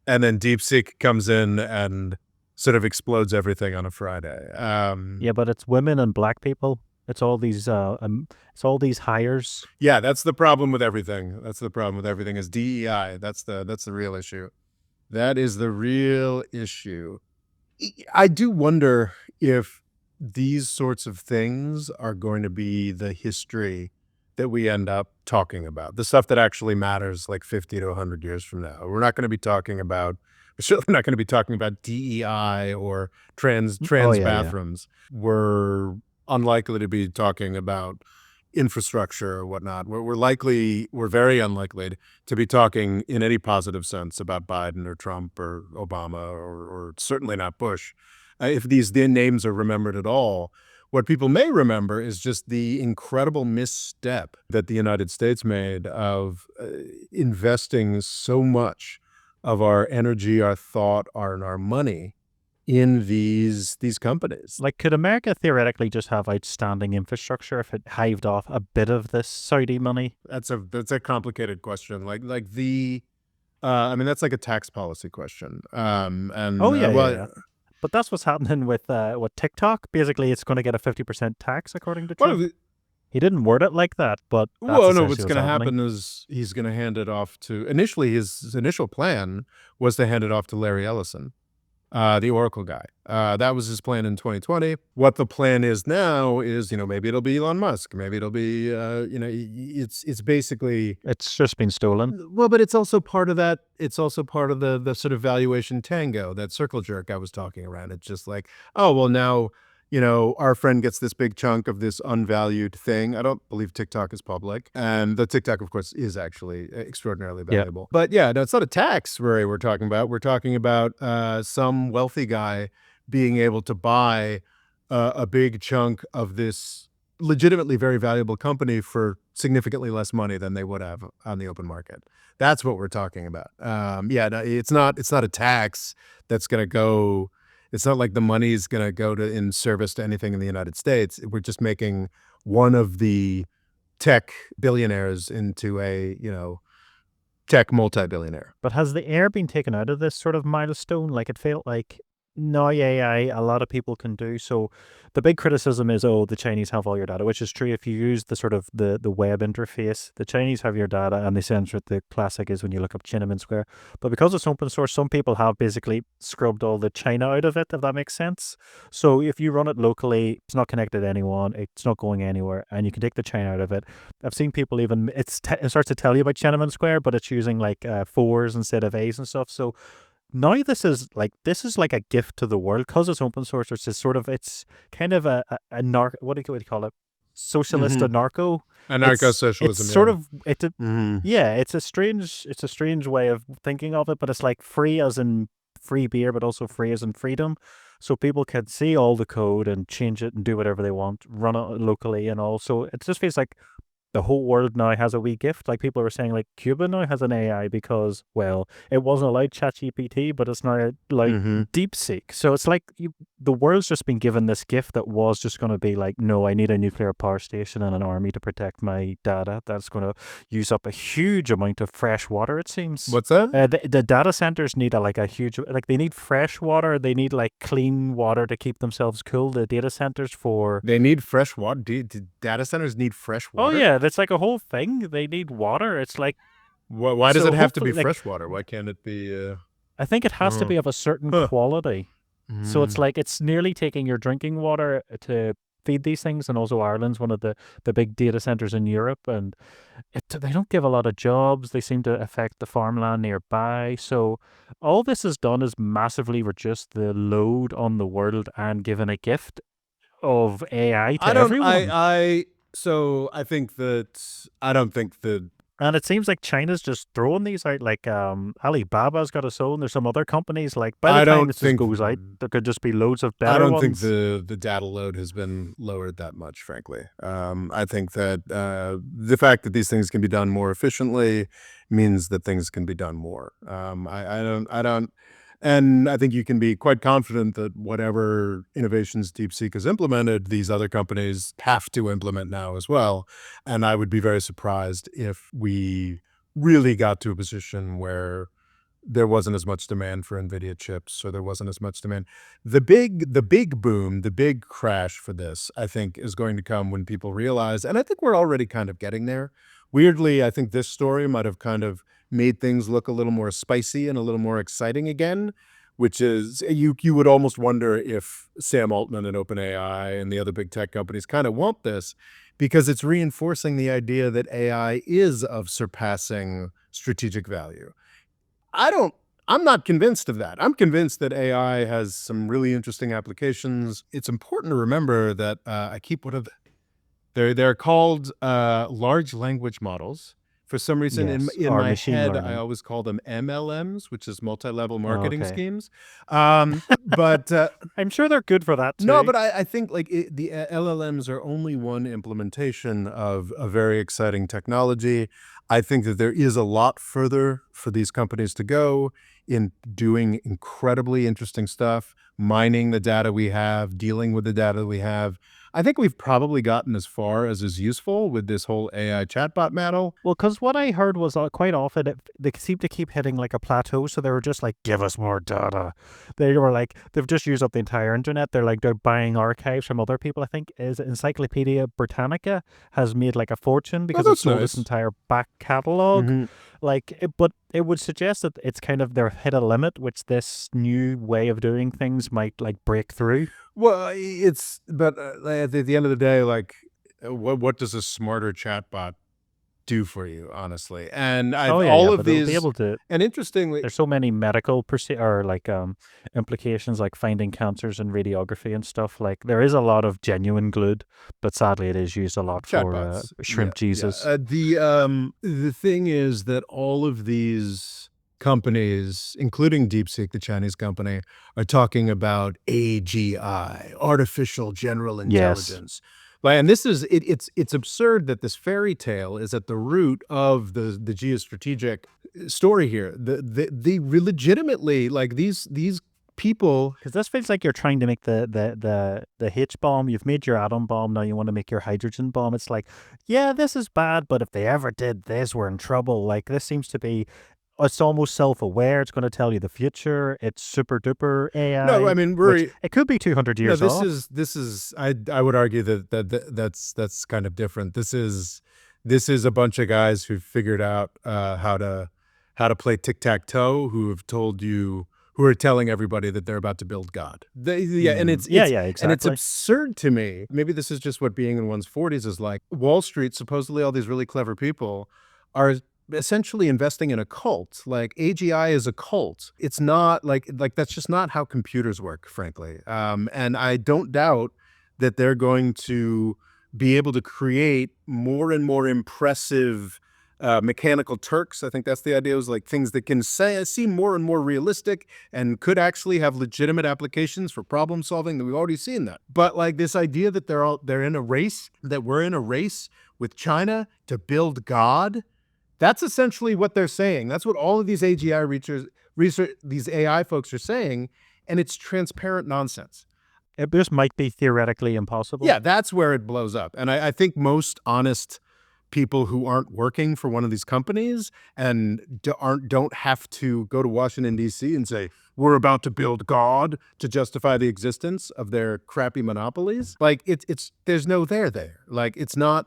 and then DeepSeek comes in and sort of explodes everything on a Friday. Yeah, but it's women and black people. It's all these hires. Yeah, that's the problem with everything. That's the problem with everything is DEI. That's the real issue. That is the real issue. I do wonder if these sorts of things are going to be the history that we end up talking about, the stuff that actually matters like 50 to 100 years from now. We're certainly not going to be talking about DEI or Oh, trans yeah, yeah. bathrooms. We're unlikely to be talking about infrastructure or whatnot. We're very unlikely to be talking in any positive sense about Biden or Trump or Obama or certainly not Bush. If these names are remembered at all, what people may remember is just the incredible misstep that the United States made of investing so much of our energy, our thought, our money in these companies. Like, could America theoretically just have outstanding infrastructure if it hived off a bit of this Saudi money? That's a complicated question. I mean, that's like a tax policy question. Oh, And yeah, yeah, well, yeah. But that's what's happening with TikTok. Basically, it's going to get a 50% tax, according to one of Trump. the He didn't word it like that, but that's well, no, essentially what's what's going to happening. happen is he's going to hand it off to. Initially, his initial plan was to hand it off to Larry Ellison, the Oracle guy. That was his plan in 2020. What the plan is now is, maybe it'll be Elon Musk. Maybe it'll be, it's basically It's just been stolen. well, but it's also part of that. It's also part of the sort of valuation tango, that circle jerk I was talking around. It's just like, oh well, now our friend gets this big chunk of this unvalued thing. I don't believe TikTok is public, and the TikTok, of course, is actually extraordinarily Yeah. valuable. But yeah, no, it's not a tax, Rory. We're talking about. We're talking about some wealthy guy being able to buy a big chunk of this legitimately very valuable company for significantly less money than they would have on the open market. That's what we're talking about. Yeah, no, it's not a tax that's going to go. It's not like the money's going to go to in service to anything in the United States. We're just making one of the tech billionaires into a tech multi-billionaire. But has the air been taken out of this sort of milestone? Like, it felt like no AI, a lot of people can do. So the big criticism is, oh, the Chinese have all your data, which is true. If you use the sort of the web interface, the Chinese have your data, and they censor it. The classic is when you look up Tiananmen Square. But because it's open source, some people have basically scrubbed all the China out of it, if that makes sense. So if you run it locally, it's not connected to anyone, it's not going anywhere, and you can take the China out of it. I've seen people even, it starts to tell you about Tiananmen Square, but it's using like fours instead of A's and stuff. So now this is like a gift to the world because it's open source. It's sort of it's kind of a what do you call it? Socialist Mhm. anarcho. It's Anarcho-socialism, sort yeah. of it's a Mhm. yeah, it's a strange way of thinking of it, but it's like free as in free beer, but also free as in freedom. So people can see all the code and change it and do whatever they want, run it locally and all. So it just feels like the whole world now has a wee gift. Like people were saying, like Cuba now has an AI because, well, it wasn't allowed ChatGPT, but it's now allowed Mhm. DeepSeek. So it's like the world's just been given this gift that was just going to be like, no, I need a nuclear power station and an army to protect my data. That's going to use up a huge amount of fresh water. It seems. What's that? The data centers need like a huge like they need fresh water. They need like clean water to keep themselves cool. The data centers for They need fresh water? Do data centers need fresh oh water? yeah, that's like a whole thing. They need water. It's like Why does so it have to hopefully be like fresh water? Why can't it be, I think it has to uh be of a certain Huh. quality. So it's Mm. like it's nearly taking your drinking water to feed these things, and also Ireland's one of the big data centers in Europe, and they don't give a lot of jobs. They seem to affect the farmland nearby. So all this has done is massively reduce the load on the world and given a gift of AI to I don't everyone. I think that I don't think that And it seems like China's just throwing these out. Like Alibaba's got its own. There's some other companies. Like by the I time don't this just think goes out, there could just be loads of I better don't think ones. the data load has been lowered that much, frankly. I think that the fact that these things can be done more efficiently means that things can be done more. I don't, and I think you can be quite confident that whatever innovations DeepSeek has implemented, these other companies have to implement now as well. And I would be very surprised if we really got to a position where there wasn't as much demand for Nvidia chips, or there wasn't as much demand. The big boom, the big crash for this, I think, is going to come when people realize, and I think we're already kind of getting there. Weirdly, I think this story might have kind of made things look a little more spicy and a little more exciting again, which is you would almost wonder if Sam Altman and OpenAI and the other big tech companies kind of want this because it's reinforcing the idea that AI is of surpassing strategic value. I don't I'm not convinced of that. I'm convinced that AI has some really interesting applications. It's important to remember that, I keep what are they're called, large language models. For some reason, Yes, in or my machine head, I learning. always call them MLMs, which is multi-level marketing Okay. schemes. But, I'm sure they're good for that no, too. but I think, like, the LLMs are only one implementation of a very exciting technology. I think that there is a lot further for these companies to go in doing incredibly interesting stuff, mining the data we have, dealing with the data we have. I think we've probably gotten as far as is useful with this whole AI chatbot model. Well, because what I heard was quite often they seem to keep hitting like a plateau, so they were just like, "Give us more data." They were like, they've just used up the entire internet. They're buying archives from other people. I think is Encyclopedia Britannica has made like a fortune Oh, because it that's sold its nice. entire back catalog. Mhm. But it would suggest that it's kind of they've hit a limit, which this new way of doing things might like break through. Well, it's but, at the end of the day, like, what does a smarter chatbot do for you, honestly? And I've Oh yeah, all yeah, of but it'll be these able to and interestingly there's so many medical or like implications like finding cancers and radiography and stuff. Like there is a lot of genuine good, but sadly it is used a lot for chatbots. Yeah, shrimp yeah. Jesus. The thing is that all of these companies, including DeepSeek, the Chinese company, are talking about AGI, artificial general Yes, intelligence. Like, and this is it's absurd that this fairy tale is at the root of the geostrategic story here. The legitimately, like, these people. because this feels like you're trying to make the H bomb. You've made your atom bomb. Now you want to make your hydrogen bomb. It's like, yeah, this is bad, but if they ever did this, we're in trouble. Like this seems to be. It's almost self-aware. It's going to tell you the future. It's super duper No, I AI, mean, which we're it could be 200 no, years off. this is I would argue that's kind of different. This is a bunch of guys who've figured out, how to play tic-tac-toe, who are telling everybody that they're about to build God. They Yeah, and Yeah, yeah, it's exactly. absurd to me. Maybe this is just what being in one's 40s is like. Wall Street, supposedly all these really clever people are essentially investing in a cult. Like AGI is a cult. It's not like that's just not how computers work, frankly. And I don't doubt that they're going to be able to create more and more impressive mechanical Turks. I think that's the idea, is like things that can seem more and more realistic and could actually have legitimate applications for problem solving. That we've already seen that. But like this idea that they're in a race, that we're in a race with China to build God. That's essentially what they're saying. That's what all of these AGI research, these AI folks are saying, and it's transparent nonsense. It just might be theoretically impossible. Yeah, that's where it blows up. And I think most honest people who aren't working for one of these companies and don't have to go to Washington, D.C. and say, we're about to build God to justify the existence of their crappy monopolies. Like it's there's no there. Like it's not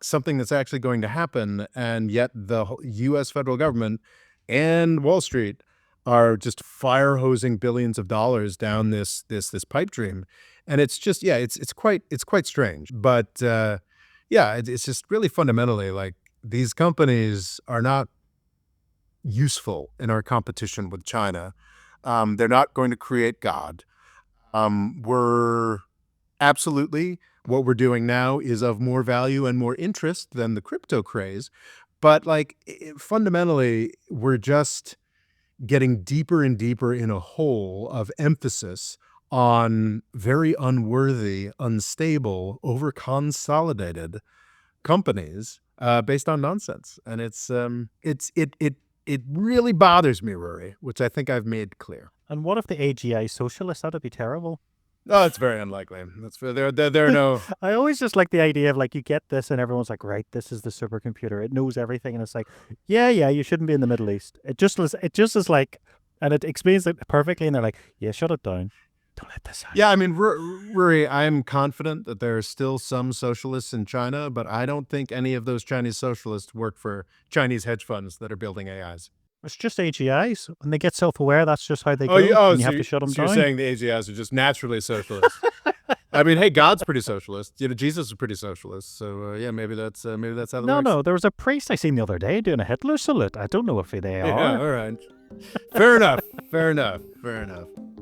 something that's actually going to happen. And yet the U.S. federal government and Wall Street are just fire hosing billions of dollars down this pipe dream. And it's just, yeah, it's quite strange. But yeah, it's just really fundamentally like these companies are not useful in our competition with China. They're not going to create God. We're absolutely, what we're doing now is of more value and more interest than the crypto craze. But like fundamentally, we're just getting deeper and deeper in a hole of emphasis on very unworthy, unstable, over-consolidated companies based on nonsense. And it really bothers me, Rory, which I think I've made clear. And what if the AGI socialists? That'd be terrible. Oh, it's very unlikely. There are no. I always just like the idea of like you get this and everyone's like, right, this is the supercomputer. It knows everything, and it's like, yeah, you shouldn't be in the Middle East. It just is like, and it explains it perfectly, and they're like, yeah, shut it down. Don't let this happen. Yeah, I mean, Rory, I'm confident that there are still some socialists in China, but I don't think any of those Chinese socialists work for Chinese hedge funds that are building AIs. It's just AGIs. When they get self-aware, that's just how they go. And you have to shut them so down. You're saying the AGIs are just naturally socialist? I mean, hey, God's pretty socialist. You know, Jesus is pretty socialist. So yeah, maybe that's how it works. No. There was a priest I seen the other day doing a Hitler salute. I don't know if they are. Yeah, all right. Fair enough.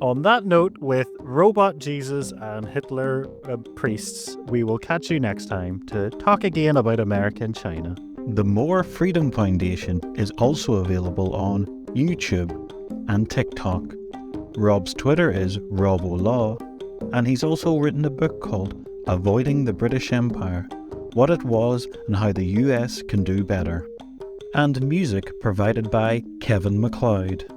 On that note, with robot Jesus and Hitler priests, we will catch you next time to talk again about America and China. The More Freedom Foundation is also available on YouTube and TikTok. Rob's Twitter is RobOLaw, and he's also written a book called Avoiding the British Empire, What It Was and How the US Can Do Better. And music provided by Kevin MacLeod.